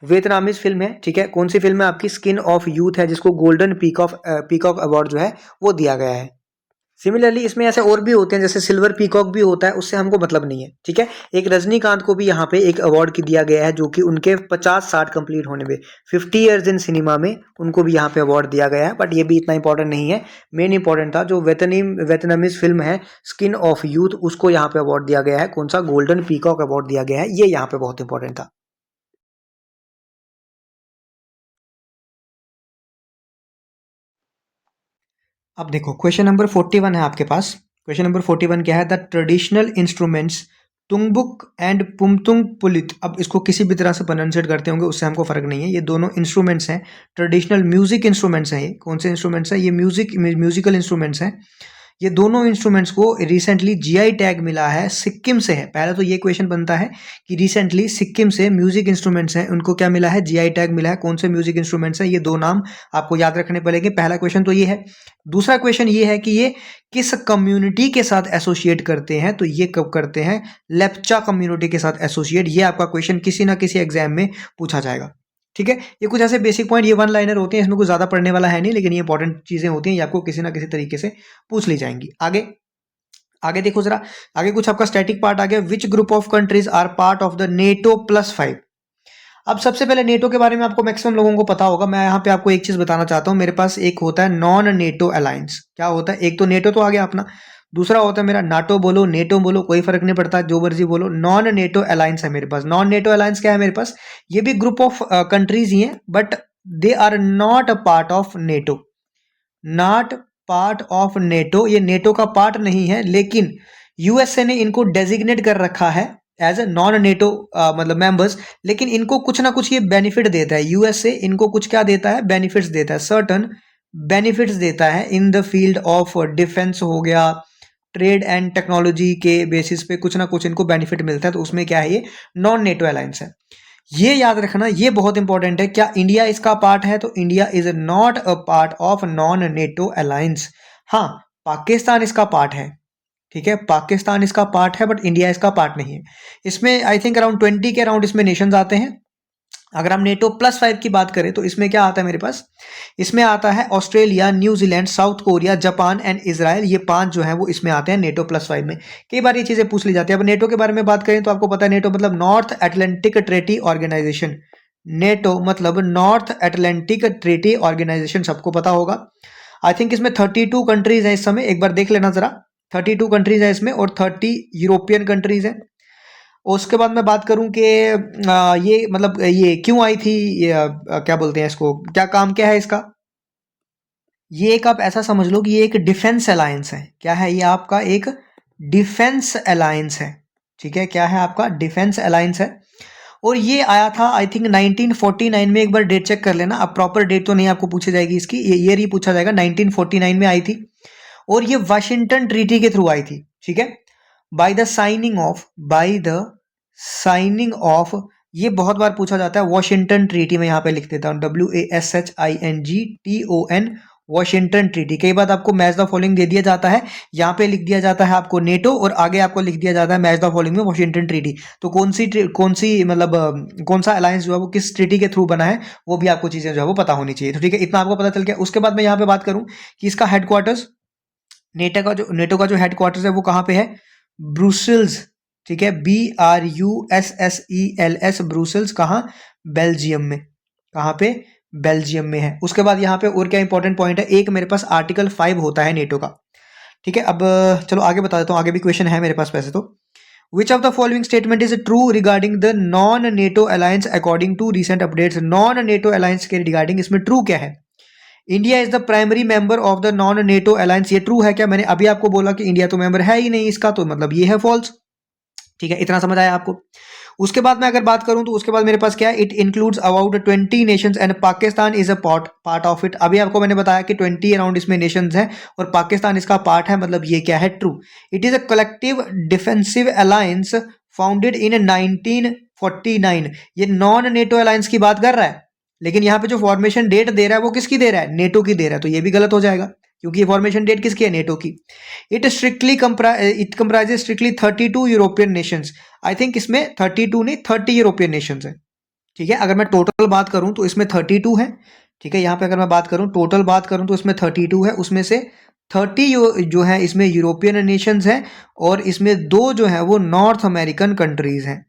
वियतनामीज फिल्म है। ठीक है। कौन सी फिल्म है आपकी? स्किन ऑफ यूथ है, जिसको गोल्डन पीकॉक अवार्ड जो है वो दिया गया है। सिमिलरली इसमें ऐसे और भी होते हैं, जैसे सिल्वर पीकॉक भी होता है, उससे हमको मतलब नहीं है। ठीक है। एक रजनीकांत को भी यहाँ पे एक अवार्ड की दिया गया है, जो कि उनके 50-60 कंप्लीट होने में, 50 ईयर्स इन सिनेमा में उनको भी यहाँ पे अवार्ड दिया गया है। बट ये भी इतना इंपॉर्टेंट नहीं है। मेन इंपॉर्टेंट था जो वियतनामीज फिल्म है स्किन ऑफ यूथ, उसको यहाँ पे अवार्ड दिया गया है। कौन सा? गोल्डन पीकॉक अवार्ड दिया गया है। ये यहाँ पे बहुत इंपॉर्टेंट था। अब देखो, क्वेश्चन नंबर 41 है आपके पास। क्वेश्चन नंबर 41 क्या है? The traditional instruments Tungbuk and Pumtung Pulit. अब इसको किसी भी तरह से प्रोनाउंसिएट करते होंगे, उससे हमको फर्क नहीं है। ये दोनों इंस्ट्रूमेंट्स हैं, ट्रेडिशनल म्यूजिक इंस्ट्रूमेंट्स हैं। ये कौन से इंस्ट्रूमेंट्स हैं? ये म्यूजिकल इंस्ट्रूमेंट्स हैं। ये दोनों इंस्ट्रूमेंट्स को रिसेंटली जीआई टैग मिला है, सिक्किम से है। पहले तो ये क्वेश्चन बनता है कि रिसेंटली सिक्किम से म्यूजिक इंस्ट्रूमेंट्स हैं, उनको क्या मिला है? जीआई टैग मिला है। कौन से म्यूजिक इंस्ट्रूमेंट्स हैं? ये दो नाम आपको याद रखने पड़ेंगे। पहला क्वेश्चन तो ये है। दूसरा क्वेश्चन ये है कि ये किस कम्युनिटी के साथ एसोसिएट करते हैं? तो ये कब करते हैं? लेप्चा कम्युनिटी के साथ एसोसिएट। ये आपका क्वेश्चन किसी ना किसी एग्जाम में पूछा जाएगा। ठीक है। ये कुछ ऐसे बेसिक पॉइंट, ये वन लाइनर होते हैं, इसमें कुछ ज्यादा पढ़ने वाला है नहीं, लेकिन ये इंपॉर्टेंट चीजें होती हैं, ये आपको किसी ना किसी तरीके से पूछ ली जाएंगी। आगे देखो जरा, आगे कुछ आपका स्टैटिक पार्ट आ गया। Which group of countries are part of the NATO +5। अब सबसे पहले नेटो के बारे में आपको मैक्सिमम लोगों को पता होगा। मैं यहाँ पे आपको एक चीज बताना चाहता हूँ। मेरे पास एक होता है नॉन नेटो अलायंस। क्या होता है? एक तो नेटो तो आ गया अपना, दूसरा होता है मेरा नाटो बोलो, नेटो बोलो, कोई फर्क नहीं पड़ता, जो मर्जी बोलो। नॉन नेटो अलायंस है मेरे पास। नॉन नेटो अलायंस क्या है मेरे पास? ये भी ग्रुप ऑफ कंट्रीज ही हैं, but they are not a part of NATO. Not part of NATO, ये नेटो का पार्ट नहीं है, लेकिन यूएसए ने इनको डेजिग्नेट कर रखा है एज ए नॉन नेटो मतलब मेंबर्स। लेकिन इनको कुछ ना कुछ ये बेनिफिट देता है। यूएसए इनको कुछ क्या देता है? बेनिफिट्स देता है, सर्टन बेनिफिट्स देता है in the field of defence हो गया, ट्रेड एंड टेक्नोलॉजी के बेसिस पे कुछ ना कुछ इनको बेनिफिट मिलता है, तो उसमें क्या है, ये नॉन नेटो अलायंस है। ये याद रखना, ये बहुत इंपॉर्टेंट है। क्या इंडिया इसका पार्ट है? तो India is not a part of non NATO alliance. हाँ, पाकिस्तान इसका पार्ट है, ठीक है, पाकिस्तान इसका पार्ट है, बट इंडिया इसका पार्ट नहीं है। इसमें आई थिंक अराउंड 20 के अराउंड इसमें नेशंस आते हैं। अगर हम नेटो +5 की बात करें तो इसमें क्या आता है मेरे पास, इसमें आता है Australia, New Zealand, south Korea, Japan and Israel. ये 5 जो है वो इसमें आते हैं नेटो +5 में। कई बार ये चीजें पूछ ली जाती है। अब नेटो के बारे में बात करें तो आपको पता है नेटो मतलब North Atlantic Treaty Organisation. NATO मतलब नॉर्थ एटलांटिक ट्रेटी ऑर्गेनाइजेशन, सबको पता होगा। आई थिंक इसमें 32 कंट्रीज है इस समय, एक बार देख लेना जरा। 32 कंट्रीज है इसमें और 30 यूरोपियन कंट्रीज है। उसके बाद मैं बात करूं कि ये मतलब ये क्यों आई थी, ये क्या बोलते हैं इसको, क्या काम क्या है इसका। ये एक आप ऐसा समझ लो कि ये एक डिफेंस अलायंस है। क्या है ये? आपका एक डिफेंस अलायंस है, ठीक है। क्या है? आपका डिफेंस अलायंस है। और ये आया था आई थिंक 1949 में। एक बार डेट चेक कर लेना। अब प्रॉपर डेट तो नहीं आपको पूछी जाएगी इसकी, ये ईयर ही पूछा जाएगा। 1949 में आई थी और ये वाशिंगटन ट्रीटी के थ्रू आई थी, ठीक है। बाय द साइनिंग ऑफ, ये बहुत बार पूछा जाता है। वॉशिंगटन ट्रीटी में यहाँ पे लिख देता हूँ, WASHINGTON, वॉशिंगटन ट्रीटी। कई बार आपको मैच द फॉलोइंग दे दिया जाता है, यहाँ पे लिख दिया जाता है आपको नेटो और आगे आपको लिख दिया जाता है मैच द फॉलोइंग में वॉशिंगटन ट्रीटी। तो कौन सी मतलब कौन सा अलायंस जो है वो किस ट्रीटी के थ्रू बना है, वो भी आपको चीजें जो है वो पता होनी चाहिए। तो ठीक है, इतना आपको पता चल गया। उसके बाद मैं यहाँ पे बात करूँ कि इसका हेडक्वार्टर्स, नेटो का जो हेडक्वार्टर्स है वो कहाँ पे है? ब्रुसेल्स, ठीक है, BRUSSELS, ब्रुसेल्स। कहाँ? बेल्जियम में। कहाँ पे? बेल्जियम में है। उसके बाद यहाँ पे और क्या इंपॉर्टेंट पॉइंट है, एक मेरे पास आर्टिकल 5 होता है नेटो का, ठीक है। अब चलो आगे बता देता हूँ, आगे भी क्वेश्चन है मेरे पास वैसे तो। Which of the following statement is true regarding the non NATO alliance according to recent updates. Non NATO alliance के रिगार्डिंग इसमें ट्रू क्या है? India is the primary member of the non NATO alliance. ये ट्रू है क्या? मैंने अभी आपको बोला कि इंडिया तो मेंबर है ही नहीं इसका, तो मतलब ये है फॉल्स, ठीक है। इतना समझ आया आपको? उसके बाद मैं अगर बात करूं तो उसके बाद मेरे पास क्या है, it includes about 20 Nations and Pakistan is a part of it. अभी आपको मैंने बताया कि 20 अराउंड इसमें नेशंस हैं और पाकिस्तान इसका पार्ट है, मतलब ये क्या है? True. It is a collective defensive alliance founded in 1949। ये नॉन नेटो अलायंस की बात कर रहा है, लेकिन यहाँ पे जो फॉर्मेशन डेट दे रहा है वो किसकी दे रहा है? नेटो की दे रहा है। तो ये भी गलत हो जाएगा क्योंकि ये फॉर्मेशन डेट किसकी है? नेटो की। It comprises strictly 32 European Nations. I think इसमें 32 नहीं 30 यूरोपियन नेशंस हैं, ठीक है। अगर मैं टोटल बात करूं तो इसमें 32 है, ठीक है। यहाँ पे अगर मैं बात करूं, टोटल बात करूं तो इसमें 32 है, उसमें से 30 जो है इसमें यूरोपियन नेशंस हैं और इसमें 2 जो है वो नॉर्थ अमेरिकन कंट्रीज हैं,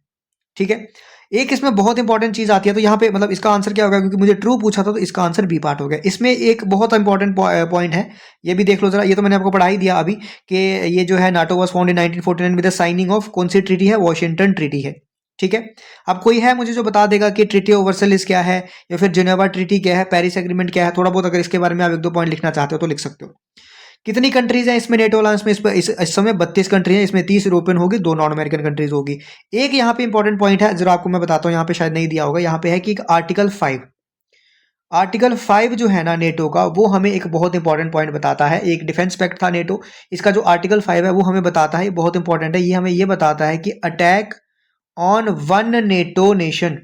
ठीक है। एक इसमें बहुत इंपॉर्टेंट चीज आती है, तो यहाँ पे मतलब इसका आंसर क्या होगा, क्योंकि मुझे ट्रू पूछा था तो इसका आंसर बी पार्ट हो गया। इसमें एक बहुत इंपॉर्टेंट पॉइंट है, ये भी देख लो जरा। ये तो मैंने आपको पढ़ा ही दिया अभी कि ये जो है NATO was found in 1949 with the signing off, कौन सी ट्रीटी है? वॉशिंगटन ट्रीटी है, ठीक है। अब कोई है मुझे जो बता देगा कि ट्रीटी ऑफ वर्साइल्स क्या है या फिर जिनेवा ट्रीटी क्या है, पेरिस एग्रीमेंट क्या है? थोड़ा बहुत अगर इसके बारे में आप 1-2 पॉइंट लिखना चाहते हो तो लिख सकते हो। कितनी कंट्रीज हैं इसमें नेटो अलायंस में? इस समय 32 कंट्री हैं। इसमें 30 यूरोपियन होगी, 2 नॉन अमेरिकन कंट्रीज होगी। एक यहाँ पे इंपॉर्टेंट पॉइंट है, जरा आपको मैं बताता हूँ, यहाँ पे शायद नहीं दिया होगा। यहाँ पे है कि आर्टिकल 5 जो है ना नेटो का, वो हमें एक बहुत इंपॉर्टेंट पॉइंट बताता है। एक डिफेंस पैक्ट था नेटो, इसका जो आर्टिकल 5 है वो हमें बताता है, बहुत इंपॉर्टेंट है ये। हमें ये बताता है कि attack on one NATO nation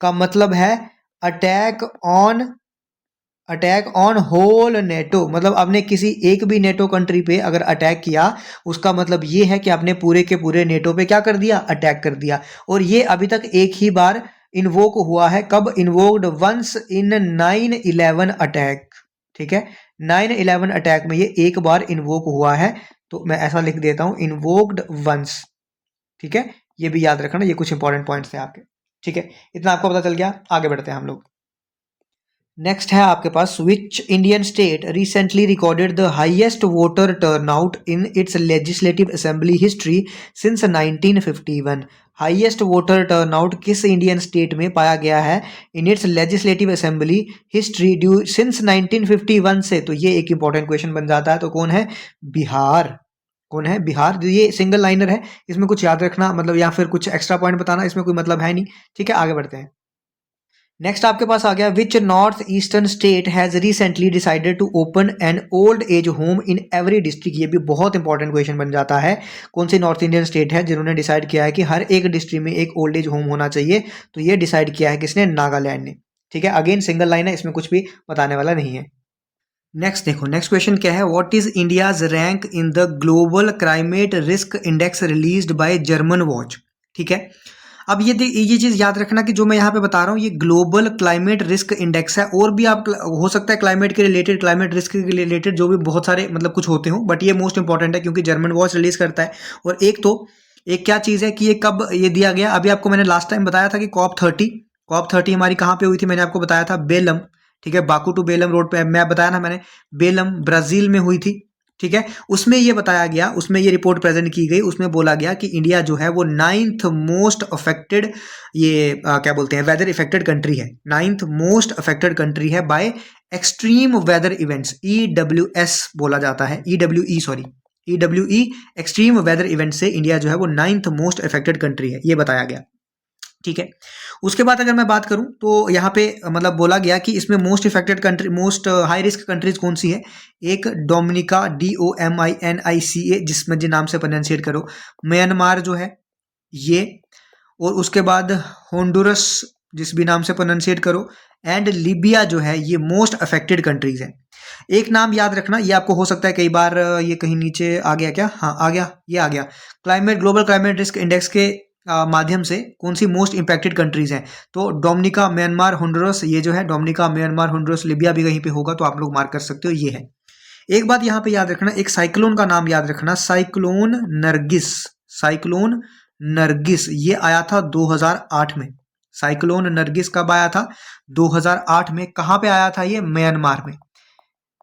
का मतलब है अटैक ऑन होल नेटो। मतलब आपने किसी एक भी नेटो कंट्री पे अगर अटैक किया, उसका मतलब ये है कि आपने पूरे के पूरे नेटो पे क्या कर दिया? अटैक कर दिया। और ये अभी तक एक ही बार इन्वोक हुआ है। कब इन्वोक्ड? वंस इन 9/11 अटैक, ठीक है। 9/11 अटैक में ये एक बार इन्वोक हुआ है, तो मैं ऐसा लिख देता हूं, इन्वोक्ड वंस, ठीक है। ये भी याद रखना, ये कुछ इंपॉर्टेंट पॉइंट्स थे आपके, ठीक है। इतना आपको पता चल गया, आगे बढ़ते हैं हम लोग। नेक्स्ट है आपके पास, which Indian state recently recorded the highest voter turnout in its legislative assembly history since 1951। Highest voter turnout किस इंडियन स्टेट में पाया गया है in its legislative assembly history due since 1951 से? तो ये एक इंपॉर्टेंट क्वेश्चन बन जाता है। तो कौन है? बिहार। कौन है? बिहार। तो ये सिंगल लाइनर है, इसमें कुछ याद रखना मतलब या फिर कुछ एक्स्ट्रा पॉइंट बताना इसमें कोई मतलब है नहीं, ठीक है। आगे बढ़ते हैं। नेक्स्ट आपके पास आ गया, which north eastern state has recently decided to open an old age home in every district. ये भी बहुत इंपॉर्टेंट क्वेश्चन बन जाता है। कौन सी नॉर्थ इंडियन स्टेट है जिन्होंने डिसाइड किया है कि हर एक डिस्ट्रिक्ट में एक ओल्ड एज होम होना चाहिए? तो ये डिसाइड किया है किसने? नागालैंड ने। ठीक है, अगेन सिंगल लाइन है, इसमें कुछ भी बताने वाला नहीं है। नेक्स्ट देखो, नेक्स्ट क्वेश्चन क्या है, what is India's rank in the global climate risk index released by German watch. ठीक है, अब ये चीज याद रखना कि जो मैं यहाँ पे बता रहा हूँ ये ग्लोबल क्लाइमेट रिस्क इंडेक्स है। और भी आप हो सकता है क्लाइमेट के रिलेटेड, क्लाइमेट रिस्क के रिलेटेड जो भी बहुत सारे मतलब कुछ होते हो, बट ये मोस्ट इंपॉर्टेंट है क्योंकि जर्मन वॉच रिलीज करता है। और एक क्या चीज है कि ये कब ये दिया गया, अभी आपको मैंने लास्ट टाइम बताया था कि COP30 हमारी कहाँ पे हुई थी, मैंने आपको बताया था बेलम। ठीक है, बाकू टू बेलम रोड पे, मैं बताया ना मैंने, बेलम ब्राजील में हुई थी। ठीक है, उसमें ये बताया गया, उसमें ये रिपोर्ट प्रेजेंट की गई, उसमें बोला गया कि इंडिया जो है वो 9th मोस्ट अफेक्टेड, ये क्या बोलते हैं, वेदर इफेक्टेड कंट्री है। 9th मोस्ट अफेक्टेड कंट्री है by extreme weather events, EWS बोला जाता है, EWE sorry, EWE extreme weather event से इंडिया जो है वो 9th मोस्ट अफेक्टेड कंट्री है, ये बताया गया। ठीक है, उसके बाद अगर मैं बात करूं तो यहाँ पे मतलब बोला गया कि इसमें most affected country, most high risk countries कौन सी है। एक डोमिनिका, DOMINICA, जिसमें जो नाम से प्रोनाउंसिएट करो, म्यांमार जो है ये, और उसके बाद होंडुरस, जिस भी नाम से प्रोनाउंसिएट करो, एंड लीबिया जो है, ये मोस्ट अफेक्टेड कंट्रीज है। एक नाम याद रखना, ये आपको हो सकता है कई बार ये कहीं नीचे आ गया क्या, हाँ आ गया, ये आ गया, climate global climate risk index के माध्यम से कौन सी मोस्ट इंपैक्टेड कंट्रीज हैं। तो डोमिनिका, म्यांमार, होंडुरस, ये जो है डोमिनिका, म्यांमार, होंडुरस, लीबिया भी कहीं पे होगा तो आप लोग मार्क कर सकते हो, ये है। एक बात यहाँ पे याद रखना, एक साइक्लोन का नाम याद रखना, साइक्लोन नरगिस। साइक्लोन नरगिस ये आया था 2008 में। साइक्लोन नरगिस कब आया था? 2008 में। कहाँ पे आया था ये? म्यांमार में।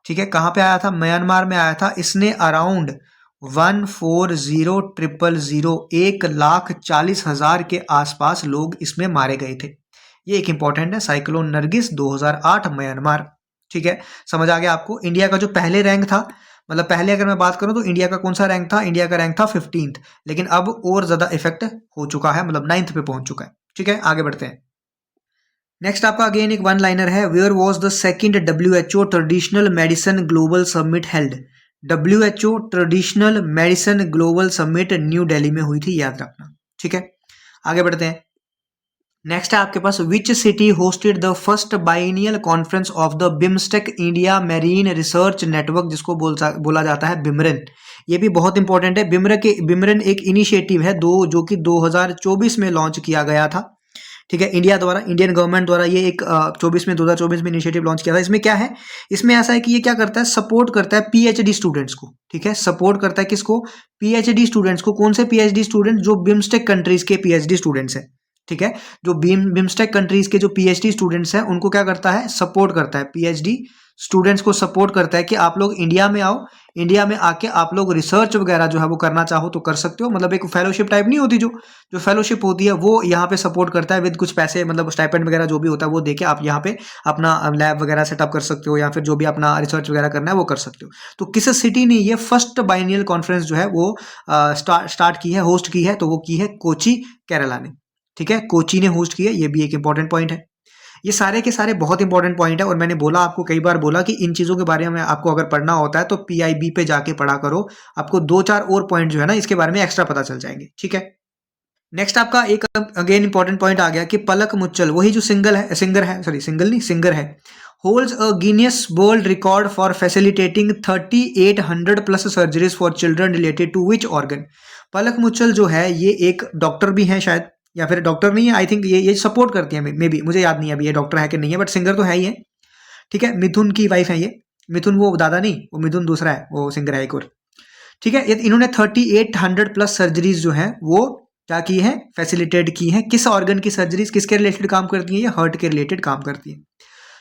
ठीक है, कहाँ पे आया था? म्यांमार में आया था। इसने अराउंड 140,000, 1,40,000 के आसपास लोग इसमें मारे गए थे। ये एक इंपॉर्टेंट है, साइक्लोन नरगिस 2008 म्यांमार। ठीक है, समझ आ गया आपको। इंडिया का जो पहले रैंक था, मतलब पहले अगर मैं बात करूं तो इंडिया का कौन सा रैंक था? इंडिया का रैंक था 15th, लेकिन अब और ज्यादा इफेक्ट हो चुका है, मतलब 9th पे पहुंच चुका है। ठीक है, आगे बढ़ते हैं। नेक्स्ट आपका अगेन एक वन लाइनर है, where was the second WHO traditional medicine global summit held. WHO traditional medicine global summit New Delhi में हुई थी, याद रखना। ठीक है, आगे बढ़ते हैं। नेक्स्ट है आपके पास, which city hosted the first biennial conference of the BIMSTEC India marine research network, जिसको बोला जाता है बिमरन। ये भी बहुत इंपॉर्टेंट है। बिमरन एक इनिशिएटिव है जो कि 2024 में लॉन्च किया गया था। ठीक है, इंडिया द्वारा, इंडियन गवर्नमेंट द्वारा ये एक 2024 में इनिशिएटिव लॉन्च किया था। इसमें क्या है? इसमें ऐसा है कि ये क्या करता है? सपोर्ट करता है PhD स्टूडेंट्स को। ठीक है, सपोर्ट करता है किसको? PhD स्टूडेंट्स को। कौन से PhD स्टूडेंट? जो बिम्स्टेक कंट्रीज के PhD स्टूडेंट्स हैं। ठीक है, जो बिम्स्टेक कंट्रीज के जो PhD स्टूडेंट्स हैं उनको क्या करता है? सपोर्ट करता है। PhD स्टूडेंट्स को सपोर्ट करता है कि आप लोग इंडिया में आओ, इंडिया में आके आप लोग रिसर्च वगैरह जो है वो करना चाहो तो कर सकते हो। मतलब एक फेलोशिप टाइप नहीं होती, जो फेलोशिप होती है वो यहाँ पे सपोर्ट करता है विद कुछ पैसे, मतलब स्टाइपेंड वगैरह जो भी होता है वो देके आप यहाँ पे अपना लैब वगैरह सेटअप कर सकते हो, या फिर जो भी अपना रिसर्च वगैरह करना है वो कर सकते हो। तो किस सिटी ने ये फर्स्ट बाइनियल कॉन्फ्रेंस जो है वो स्टार्ट की है, होस्ट की है? तो वो की है कोची, केरला ने। ठीक है, कोची ने होस्ट की है, ये भी एक इंपॉर्टेंट पॉइंट है। ये सारे के सारे बहुत इंपॉर्टेंट पॉइंट है, और मैंने बोला आपको कई बार बोला कि इन चीजों के बारे में आपको अगर पढ़ना होता है तो PIB पे जाके पढ़ा करो, आपको 2-4 और पॉइंट जो है ना इसके बारे में एक्स्ट्रा पता चल जाएंगे। ठीक है, नेक्स्ट आपका एक अगेन इंपॉर्टेंट पॉइंट आ गया कि पलक मुच्छल, वही जो सिंगर है, holds a Guinness world record for facilitating 3800 plus surgeries for children related to which organ. Palak Muchhal जो है ये एक डॉक्टर भी है शायद, या फिर डॉक्टर नहीं है, आई थिंक ये सपोर्ट करती है, मे बी, मुझे याद नहीं है अभी ये डॉक्टर है कि नहीं है, बट सिंगर तो है ही है। ठीक है, मिथुन की वाइफ है ये, मिथुन वो दादा नहीं, वो मिथुन दूसरा है, वो सिंगर है एक और। ठीक है, इन्होंने 3800 प्लस सर्जरीज जो है वो क्या की है? फैसिलिटेट की है। किस ऑर्गन की सर्जरीज, किसके रिलेटेड काम करती है? ये हार्ट के रिलेटेड काम करती है।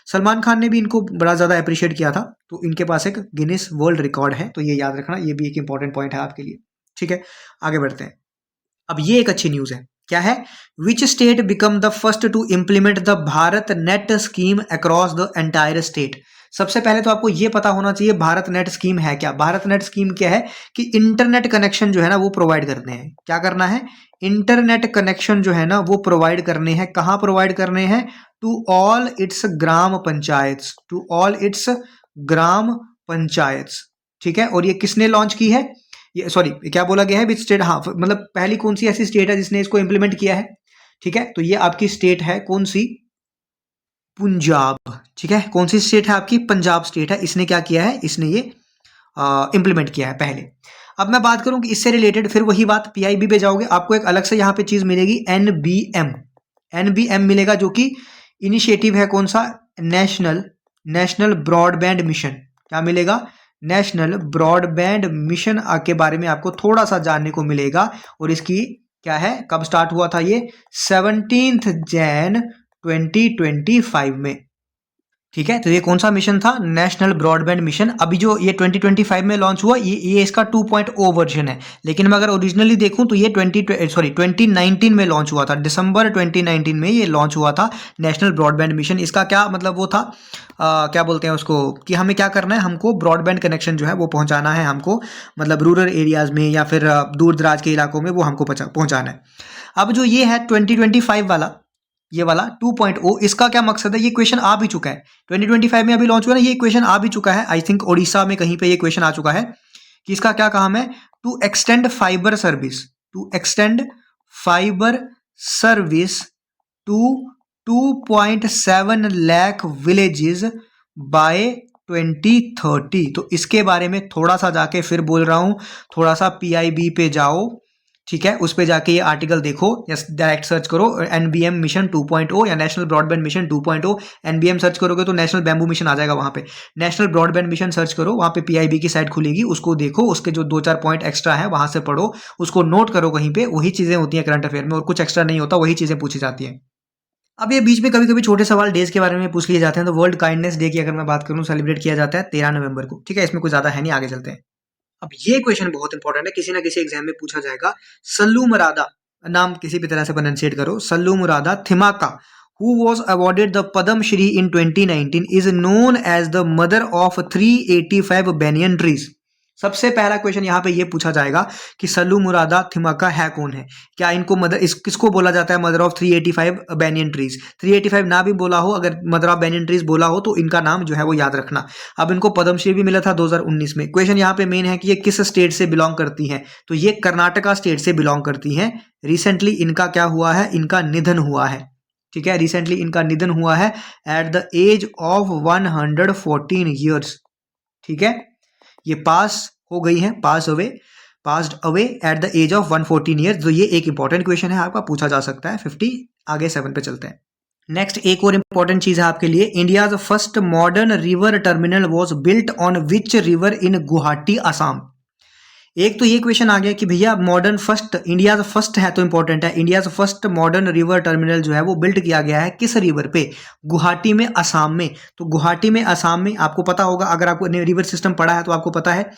सलमान खान ने भी इनको बड़ा ज्यादा अप्रिशिएट किया था, तो इनके पास एक गिनीज वर्ल्ड रिकॉर्ड है, तो ये याद रखना, ये भी एक इंपॉर्टेंट पॉइंट है आपके लिए। ठीक है, आगे बढ़ते हैं। अब ये एक अच्छी न्यूज है, क्या है? Which state become the first to implement the Bharat net scheme across the entire state. सबसे पहले तो आपको ये पता होना चाहिए भारत नेट स्कीम है क्या। भारत नेट स्कीम क्या है? कि इंटरनेट कनेक्शन जो है ना वो प्रोवाइड करते हैं। क्या करना है? इंटरनेट कनेक्शन जो है ना वो प्रोवाइड करने हैं। कहाँ प्रोवाइड करने हैं? To all its gram panchayat, to all its gram panchayat. ठीक है, और ये किसने लॉन्च की है? ये सॉरी क्या बोला गया है? विच स्टेट, हाँ मतलब पहली कौन सी ऐसी स्टेट है जिसने इसको इंप्लीमेंट किया है? ठीक है, तो ये आपकी स्टेट है कौन सी? पंजाब। ठीक है, कौन सी स्टेट है आपकी? पंजाब स्टेट है। इसने क्या किया है? इसने ये इंप्लीमेंट किया है पहले। अब मैं बात करूं कि इससे रिलेटेड, फिर वही बात पीआईबी पे जाओगे, आपको एक अलग से यहाँ पे चीज मिलेगी, एनबीएम। एनबीएम मिलेगा जो कि इनिशिएटिव है कौन सा? National national broadband mission. क्या मिलेगा? नेशनल ब्रॉडबैंड मिशन के बारे में आपको थोड़ा सा जानने को मिलेगा। और इसकी क्या है, कब स्टार्ट हुआ था ये? 17 जैन 2025 में। ठीक है, तो ये कौन सा मिशन था? National broadband mission. अभी जो ये 2025 में लॉन्च हुआ, ये इसका 2.0 वर्जन है। लेकिन मैं अगर ओरिजिनली देखूं तो ये 2019 में लॉन्च हुआ था। दिसंबर 2019 में ये लॉन्च हुआ था नेशनल ब्रॉडबैंड मिशन। इसका क्या मतलब वो था, क्या बोलते हैं उसको, कि हमें क्या करना है, हमको ब्रॉडबैंड कनेक्शन जो है वो पहुंचाना है हमको, मतलब रूरल एरियाज में या फिर दूर दराज के इलाकों में वो हमको पहुंचाना है। अब जो ये है 2025 वाला, ये वाला 2.0, इसका क्या मकसद है? ये क्वेश्चन आ भी चुका है 2025 में, अभी लॉन्च हुआ ना, ये क्वेश्चन आ भी चुका है। आई थिंक ओडिशा में कहीं पे ये क्वेश्चन आ चुका है कि इसका क्या काम है? To extend fibre service, to extend fibre service to 2.7 lakh villages by 2030। तो इसके बारे में थोड़ा सा जाके फिर बोल रहा हूं, थोड़ा सा पीआईबी पे जाओ। ठीक है, उस पे जाके ये आर्टिकल देखो या डायरेक्ट सर्च करो एनबीएम मिशन 2.0 या national broadband mission 2.0। NBM search करोगे तो नेशनल बैम्बू मिशन आ जाएगा। वहां पे नेशनल ब्रॉडबैंड मिशन सर्च करो, वहां पे पीआईबी की साइट खुलेगी, उसको देखो, उसके जो 2-4 पॉइंट एक्स्ट्रा है वहां से पढ़ो, उसको नोट करो कहीं पे। वही चीजें होती हैं करंट अफेयर में, और कुछ एक्स्ट्रा नहीं होता, वही चीजें पूछी जाती हैं। अब ये बीच में कभी कभी छोटे सवाल डेज के बारे में पूछ लिए जाते हैं। तो वर्ल्ड काइंडनेस डे की अगर मैं बात करूं, सेलिब्रेट किया जाता है 13 नवंबर को। ठीक है, इसमें कुछ ज्यादा है नहीं, आगे चलते हैं। अब ये क्वेश्चन बहुत इंपॉर्टेंट है, किसी ना किसी एग्जाम में पूछा जाएगा। सल्लू मुरादा, नाम किसी भी तरह से प्रोनाउंसिएट करो, Sallu मुरादा थिमाका, who was awarded the Padam Shri in 2019 is known as the mother of 385 banyan trees। सबसे पहला क्वेश्चन यहाँ पे ये पूछा जाएगा कि सल्लू मुरादा थिमाका है कौन है? क्या इनको किसको बोला जाता है मदर ऑफ 385 बैनियन ट्रीज? 385 ना भी बोला हो, अगर मदर ऑफ बैनियन ट्रीज बोला हो तो इनका नाम जो है वो याद रखना। अब इनको पद्मश्री भी मिला था 2019 में। क्वेश्चन यहाँ पे मेन है कि ये किस स्टेट से बिलोंग करती हैं? तो ये कर्नाटका स्टेट से बिलोंग करती हैं। रिसेंटली इनका क्या हुआ है? इनका निधन हुआ है। ठीक है, रिसेंटली इनका निधन हुआ है at the age of 114 years. ठीक है, ये पास हो गई है, passed away at the age of 114 years. तो ये एक इंपॉर्टेंट क्वेश्चन है, आपका पूछा जा सकता है 50। आगे 7 पे चलते हैं। नेक्स्ट एक और इंपॉर्टेंट चीज है आपके लिए, India's first modern river terminal was built on which river in Guwahati Assam. एक तो ये क्वेश्चन आ गया कि भैया मॉडर्न फर्स्ट, इंडिया फर्स्ट है तो इंपॉर्टेंट है, India first modern river terminal जो है वो बिल्ड किया गया है किस रिवर पे? गुवाहाटी में, असम में। तो गुवाहाटी में, असम में, आपको पता होगा, अगर आपको रिवर सिस्टम पढ़ा है तो आपको पता है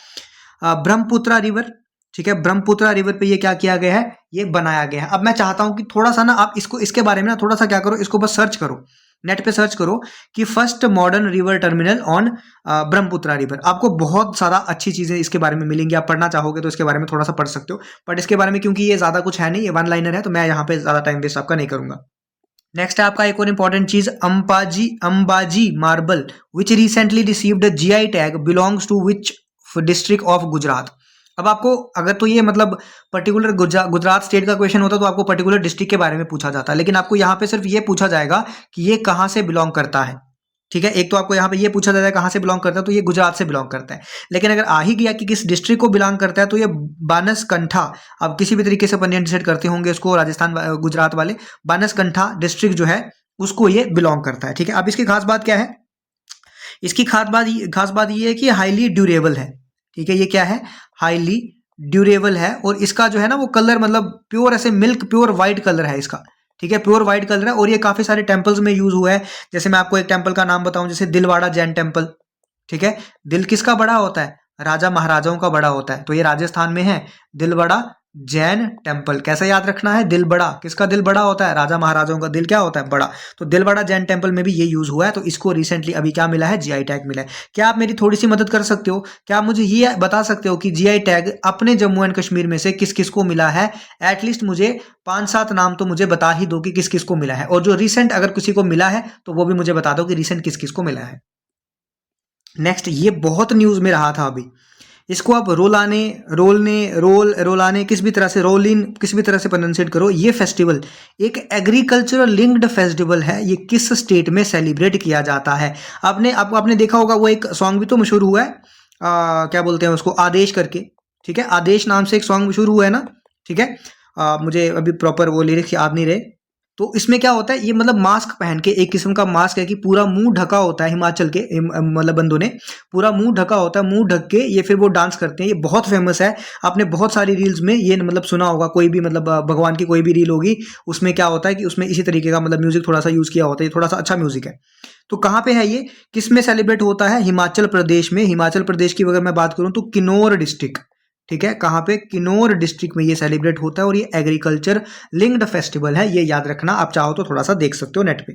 ब्रह्मपुत्रा रिवर। ठीक है, ब्रह्मपुत्रा रिवर पे ये क्या किया गया है? ये बनाया गया है। अब मैं चाहता हूं कि थोड़ा सा ना आप इसके बारे में ना थोड़ा सा क्या करो, इसको बस सर्च करो, नेट पे सर्च करो कि first modern river terminal on Brahmaputra river. आपको बहुत सारा अच्छी चीजें इसके बारे में मिलेंगी। आप पढ़ना चाहोगे तो इसके बारे में थोड़ा सा पढ़ सकते हो, बट इसके बारे में क्योंकि ये ज्यादा कुछ है नहीं, ये वन लाइनर है, तो मैं यहाँ पे ज्यादा टाइम वेस्ट आपका नहीं करूंगा। नेक्स्ट है आपका एक और इंपॉर्टेंट चीज, Ambaji marble which recently received GI tag belongs to which district of Gujarat. अब आपको अगर तो ये मतलब पर्टिकुलर गुजरात स्टेट का क्वेश्चन होता तो आपको पर्टिकुलर डिस्ट्रिक्ट के बारे में पूछा जाता, लेकिन आपको यहाँ पे सिर्फ ये पूछा जाएगा कि ये कहाँ से बिलोंग करता है। ठीक है, एक तो आपको यहाँ पे ये पूछा जाता है कहाँ से बिलोंग करता है, तो ये गुजरात से बिलोंग करता है। लेकिन अगर आ ही गया कि किस डिस्ट्रिक्ट को बिलोंग करता है, तो ये बानसकंठा, अब किसी भी तरीके से अपन डिसाइड करते होंगे उसको, राजस्थान गुजरात वाले, बानसकंठा डिस्ट्रिक्ट जो है उसको ये बिलोंग करता है। ठीक है, अब इसकी खास बात क्या है? इसकी खास बात ये है कि हाईली ड्यूरेबल है। ठीक है, ये क्या है? हाईली ड्यूरेबल है, और इसका जो है ना वो कलर मतलब प्योर ऐसे मिल्क प्योर व्हाइट कलर है इसका। ठीक है, प्योर व्हाइट कलर है, और ये काफी सारे टेम्पल्स में यूज हुआ है। जैसे मैं आपको एक टेम्पल का नाम बताऊं, जैसे दिलवाड़ा जैन टेम्पल। ठीक है, दिल किसका बड़ा होता है? राजा महाराजाओं का बड़ा होता है, तो ये राजस्थान में है दिलवाड़ा जैन टेम्पल। कैसा याद रखना है? दिल बड़ा। किसका दिल बड़ा होता है? राजा महाराजाओं का दिल क्या होता है? बड़ा। तो दिल बड़ा जैन टेम्पल में भी ये यूज हुआ है, तो इसको रिसेंटली अभी क्या मिला है? जीआई टैग मिला है। क्या आप मेरी थोड़ी सी मदद कर सकते हो? क्या आप मुझे ये बता सकते हो कि जीआई टैग अपने जम्मू एंड कश्मीर में से किस किस को मिला है? एटलीस्ट मुझे 5-7 नाम तो मुझे बता ही दो कि किस किस को मिला है, और जो रिसेंट अगर किसी को मिला है तो वो भी मुझे बता दो कि रिसेंट किस किस को मिला है। नेक्स्ट, ये बहुत न्यूज में रहा था अभी, इसको आप रोलाने किस भी तरह से, रोल इन किस भी तरह से प्रोनाउंसिएट करो। ये फेस्टिवल एक एग्रीकल्चरल लिंक्ड फेस्टिवल है। ये किस स्टेट में सेलिब्रेट किया जाता है? आपने देखा होगा, वो एक सॉन्ग भी तो मशहूर हुआ है, क्या बोलते हैं उसको, आदेश करके। ठीक है, आदेश नाम से एक सॉन्ग मशहूर हुआ है ना। ठीक है, मुझे अभी प्रॉपर वो लिरिक्स याद नहीं रहे। तो इसमें क्या होता है, ये मतलब मास्क पहन के, एक किस्म का मास्क है कि पूरा मुंह ढका होता है, हिमाचल के मतलब बंदों ने पूरा मुंह ढका होता है, मुंह ढक के ये फिर वो डांस करते हैं। ये बहुत फेमस है, आपने बहुत सारी रील्स में ये मतलब सुना होगा, कोई भी मतलब भगवान की कोई भी रील होगी, उसमें क्या होता है कि उसमें इसी तरीके का मतलब म्यूजिक थोड़ा सा यूज किया होता है। ये थोड़ा सा अच्छा म्यूजिक है। तो कहाँ पे है ये, किस में सेलिब्रेट होता है? हिमाचल प्रदेश में। हिमाचल प्रदेश की अगर मैं बात करूं तो किन्नौर डिस्ट्रिक्ट। ठीक है, कहाँ पे? किन्नौर डिस्ट्रिक्ट में ये सेलिब्रेट होता है, और ये एग्रीकल्चर लिंक्ड फेस्टिवल है। ये याद रखना, आप चाहो तो थोड़ा सा देख सकते हो नेट पे।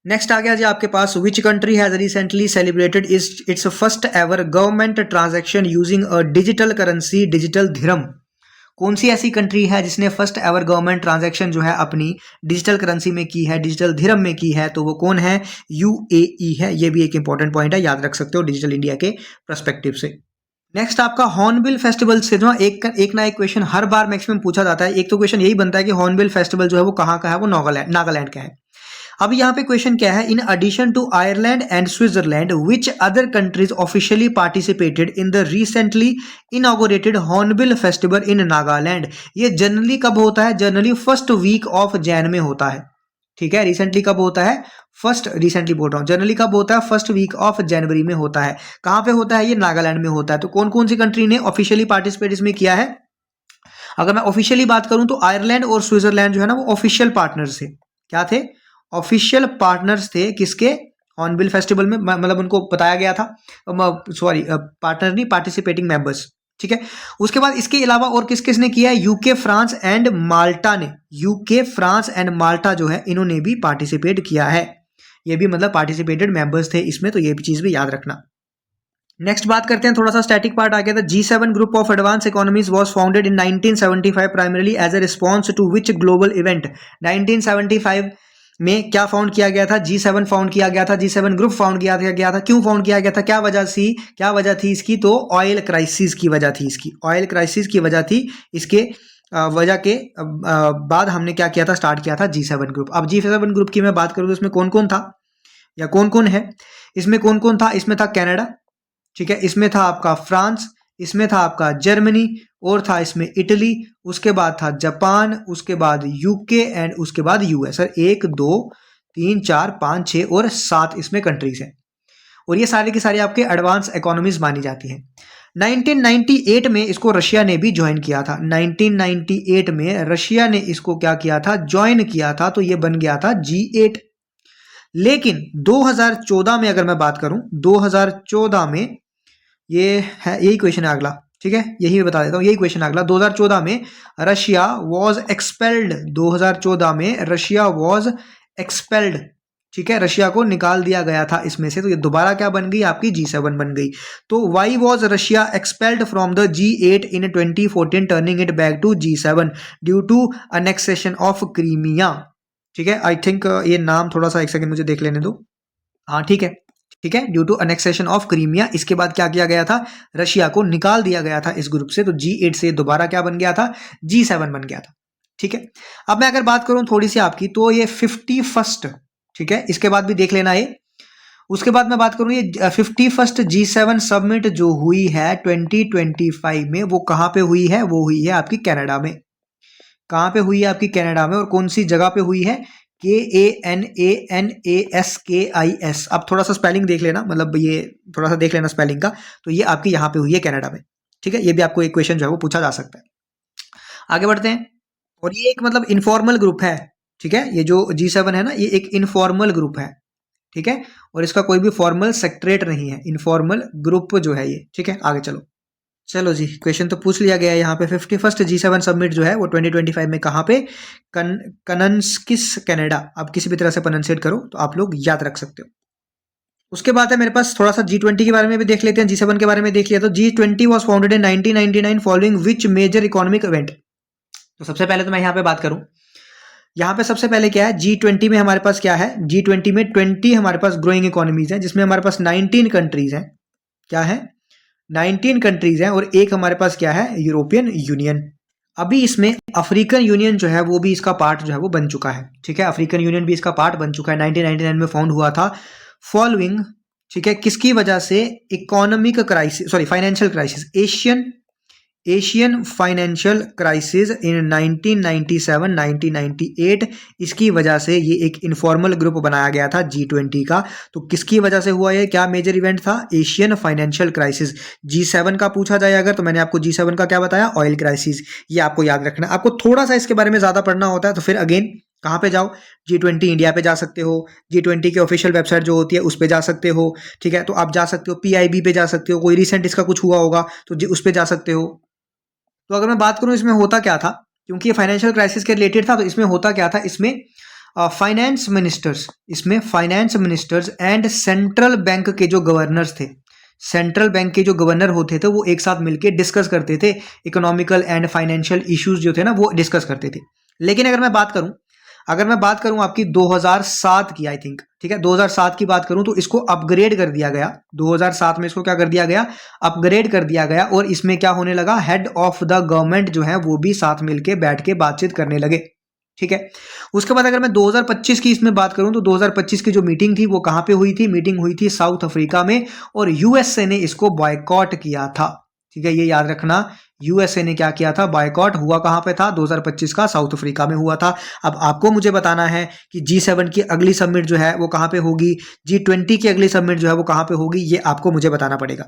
नेक्स्ट आ गया जी आपके पास, which country has recently celebrated its first ever government transaction using a digital currency, digital dirham. कौन सी ऐसी कंट्री है जिसने फर्स्ट एवर गवर्नमेंट ट्रांजैक्शन जो है अपनी डिजिटल करेंसी में की है, डिजिटल धीरम में की है? तो वो कौन है? यूएई है। ये भी एक इंपॉर्टेंट पॉइंट है, याद रख सकते हो डिजिटल इंडिया के पर्सपेक्टिव से। नेक्स्ट आपका हॉर्नबिल फेस्टिवल से जो एक ना एक क्वेश्चन हर बार मैक्सिमम पूछा जाता है। एक तो क्वेश्चन यही बनता है कि हॉर्नबिल फेस्टिवल जो है वो कहाँ का है? वो नागालैंड का है। अब यहाँ पे क्वेश्चन क्या है, in addition to Ireland and Switzerland which other countries officially participated in the recently inaugurated Hornbill festival in Nagaland? ये जनरली कब होता है? Generally first week of Jan में होता है। ठीक है, रिसेंटली कब होता है? रिसेंटली बोल रहा हूँ, जनरली कब होता है? फर्स्ट वीक ऑफ जनवरी में होता है। कहाँ पे होता है? ये नागालैंड में होता है। तो कौन कौन सी कंट्री ने ऑफिशियली पार्टिसिपेट इसमें किया है? अगर मैं ऑफिशियली बात करूं तो आयरलैंड और स्विट्जरलैंड जो है ना, वो ऑफिशियल पार्टनर्स थे। क्या थे? ऑफिशियल पार्टनर्स थे किसके? हॉर्नबिल फेस्टिवल में, मतलब उनको बताया गया था, सॉरी पार्टनर नहीं, पार्टिसिपेटिंग मेंबर्स। ठीक है, उसके बाद इसके अलावा और किस किस ने किया है? यूके, फ्रांस एंड माल्टा ने। यूके, फ्रांस एंड माल्टा जो है, इन्होंने भी पार्टिसिपेट किया है। ये भी मतलब पार्टिसिपेटेड मेंबर्स थे इसमें, तो ये भी चीज भी याद रखना। नेक्स्ट बात करते हैं, थोड़ा सा स्टैटिक पार्ट आ गया था। G7 group of advance economies was founded in 1975 primarily as a response to which global event? 1975 में क्या फाउंड किया गया था? G7 फाउंड किया गया था, G7 ग्रुप फाउंड किया गया था। क्यों फाउंड किया गया था? क्या वजह थी इसकी? तो ऑयल क्राइसिस की वजह थी इसकी, ऑयल क्राइसिस की वजह थी इसके। वजह के बाद हमने क्या किया था? स्टार्ट किया था G7 ग्रुप। अब G7 ग्रुप की मैं बात करूँ तो इसमें कौन कौन था या कौन कौन है? इसमें कौन कौन था? इसमें था कनाडा, ठीक है, इसमें था आपका फ्रांस, इसमें था आपका जर्मनी, और था इसमें इटली, उसके बाद था जापान, उसके बाद यूके एंड उसके बाद यूएस। सर 1 2 3 4 5 6 और 7 इसमें कंट्रीज हैं, और ये सारे के सारे आपके एडवांस इकोनॉमीज मानी जाती हैं। 1998 में इसको रशिया ने भी ज्वाइन किया था। 1998 में रशिया ने इसको क्या किया था? ज्वाइन किया था, तो ये बन गया था G8। लेकिन 2014 में अगर मैं बात करूं, 2014 में ये है, यही क्वेश्चन है अगला। ठीक है, यही बता देता हूँ, यही क्वेश्चन अगला। 2014 में रशिया वॉज एक्सपेल्ड। 2014 में रशिया वॉज एक्सपेल्ड। ठीक है, रशिया को निकाल दिया गया था इसमें से, तो ये दोबारा क्या बन गई? आपकी G7 बन गई। तो why was Russia expelled from the G8 in 2014 turning it back to G7 due to annexation of Crimea? ठीक है, आई थिंक ये नाम थोड़ा सा, एक सेकंड मुझे देख लेने दो। हाँ ठीक है, ठीक है, due to annexation of Crimea. इसके बाद क्या किया गया था? रशिया को निकाल दिया गया था इस ग्रुप से, तो G8 से दोबारा क्या बन गया था? G7 बन गया था। ठीक है, अब मैं अगर बात करूं थोड़ी सी आपकी, तो ये 51st, ठीक है, इसके बाद भी देख लेना ये। उसके बाद मैं बात करूं, ये 51st G7 समिट जो हुई है 2025 में, वो कहां पे हुई है? वो हुई है आपकी कनाडा में। कहां पे हुई है? आपकी कनाडा में। और कौन सी जगह पे हुई है? KANANASKIS। अब थोड़ा सा स्पेलिंग देख लेना, मतलब ये थोड़ा सा देख लेना स्पेलिंग का। तो ये आपकी यहाँ पे हुई है कनाडा में। ठीक है, ये भी आपको एक क्वेश्चन जो है वो पूछा जा सकता है। आगे बढ़ते हैं, और ये एक मतलब इनफॉर्मल ग्रुप है। ठीक है, ये जो G7 है ना, ये एक इनफॉर्मल ग्रुप है। ठीक है, और इसका कोई भी फॉर्मल सेक्रेटरी नहीं है, इनफॉर्मल ग्रुप जो है ये। ठीक है, आगे चलो। चलो जी, क्वेश्चन तो पूछ लिया गया है यहाँ पे। 51st G7 समिट जो है वो 2025 में कहाँ पे, कनन्स्किस कनाडा, आप किसी भी तरह से प्रोनाउंसिएट करो तो आप लोग याद रख सकते हो। उसके बाद है मेरे पास थोड़ा सा G20 के बारे में भी देख लेते हैं। G7 के बारे में देख लिया तो G20 was founded in 1999 following which major economic event. तो सबसे पहले तो मैं यहाँ पे बात करूँ, यहाँ पे सबसे पहले क्या है, G20 में हमारे पास क्या है, G20 में 20 हमारे पास ग्रोइंग इकोनॉमीज हैं, जिसमें हमारे पास 19 कंट्रीज हैं। क्या है, 19 कंट्रीज हैं, और एक हमारे पास क्या है, यूरोपियन यूनियन। अभी इसमें अफ्रीकन यूनियन जो है वो भी इसका पार्ट जो है वो बन चुका है। ठीक है, अफ्रीकन यूनियन भी इसका पार्ट बन चुका है, 1999 में फाउंड हुआ था फॉलोइंग, ठीक है, किसकी वजह से, economic crisis, sorry financial crisis, Asian financial crisis in 1997-1998, इसकी वजह से ये एक इनफॉर्मल ग्रुप बनाया गया था G20 का। तो किसकी वजह से हुआ ये, क्या मेजर इवेंट था, एशियन फाइनेंशियल क्राइसिस। G7 का पूछा जाए अगर, तो मैंने आपको G7 का क्या बताया, ऑयल क्राइसिस। ये आपको याद रखना, आपको थोड़ा सा इसके बारे में ज्यादा पढ़ना होता है तो फिर अगेन कहाँ पे जाओ, G20 इंडिया पे जा सकते हो, G20 के ऑफिशियल वेबसाइट जो होती है उस पे जा सकते हो। ठीक है, तो आप जा सकते हो, PIB पे जा सकते हो, कोई रिसेंट इसका कुछ हुआ होगा तो उस पे जा सकते हो। तो अगर मैं बात करूं इसमें होता क्या था, क्योंकि ये फाइनेंशियल क्राइसिस के रिलेटेड था, तो इसमें होता क्या था, इसमें finance ministers and central bank के जो गवर्नर्स थे, सेंट्रल बैंक के जो गवर्नर होते थे वो एक साथ मिलकर डिस्कस करते थे, इकोनॉमिकल एंड फाइनेंशियल इश्यूज जो थे ना वो डिस्कस करते थे। लेकिन अगर मैं बात करूं आपकी 2007 की, आई थिंक, ठीक है, 2007 की बात करूं तो इसको अपग्रेड कर दिया गया। 2007 में इसको क्या कर दिया गया, अपग्रेड कर दिया गया, और इसमें क्या होने लगा, हेड ऑफ द गवर्नमेंट जो है वो भी साथ मिलके बैठ के बातचीत करने लगे। ठीक है, उसके बाद अगर मैं 2025 की इसमें बात करूं तो 2025 की जो मीटिंग थी वो कहां पे हुई थी, मीटिंग हुई थी साउथ अफ्रीका में, और यूएसए ने इसको बॉयकॉट किया था। ठीक है, ये याद रखना, यूएसए ने क्या किया था, बायकॉट हुआ कहां पे था, 2025 का साउथ अफ्रीका में हुआ था। अब आपको मुझे बताना है कि G7 की अगली समिट जो है वो कहां पे होगी, G20 की अगली समिट जो है वो कहां पे होगी, ये आपको मुझे बताना पड़ेगा।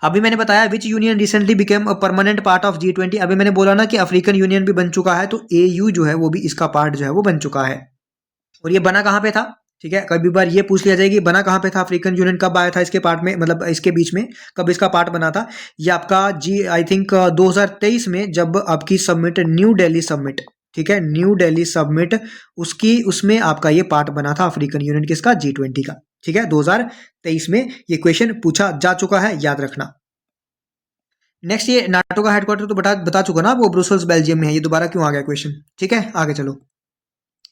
अभी मैंने बताया विच union recently became a permanent part of G20, अभी मैंने बोला ना कि अफ्रीकन यूनियन भी बन चुका है, तो AU जो है वो भी इसका पार्ट जो है वो बन चुका है। और ये बना कहां पे था, ठीक है, कभी बार ये पूछ लिया जाएगी बना कहां पे था, अफ्रीकन यूनियन कब आया था इसके पार्ट में, मतलब इसके बीच में कब इसका पार्ट बना था। ये आपका आई थिंक 2023 में, जब आपकी समिट न्यू दिल्ली समिट, ठीक है, न्यू दिल्ली समिट, उसमें आपका ये पार्ट बना था अफ्रीकन यूनियन किसका, G20 का। ठीक है, 2023 में ये क्वेश्चन पूछा जा चुका है, याद रखना। नेक्स्ट, ये नाटो का हेडक्वार्टर तो बता चुका ना वो ब्रुसेल्स बेल्जियम में है, ये दोबारा क्यों आ गया क्वेश्चन। ठीक है, आगे चलो।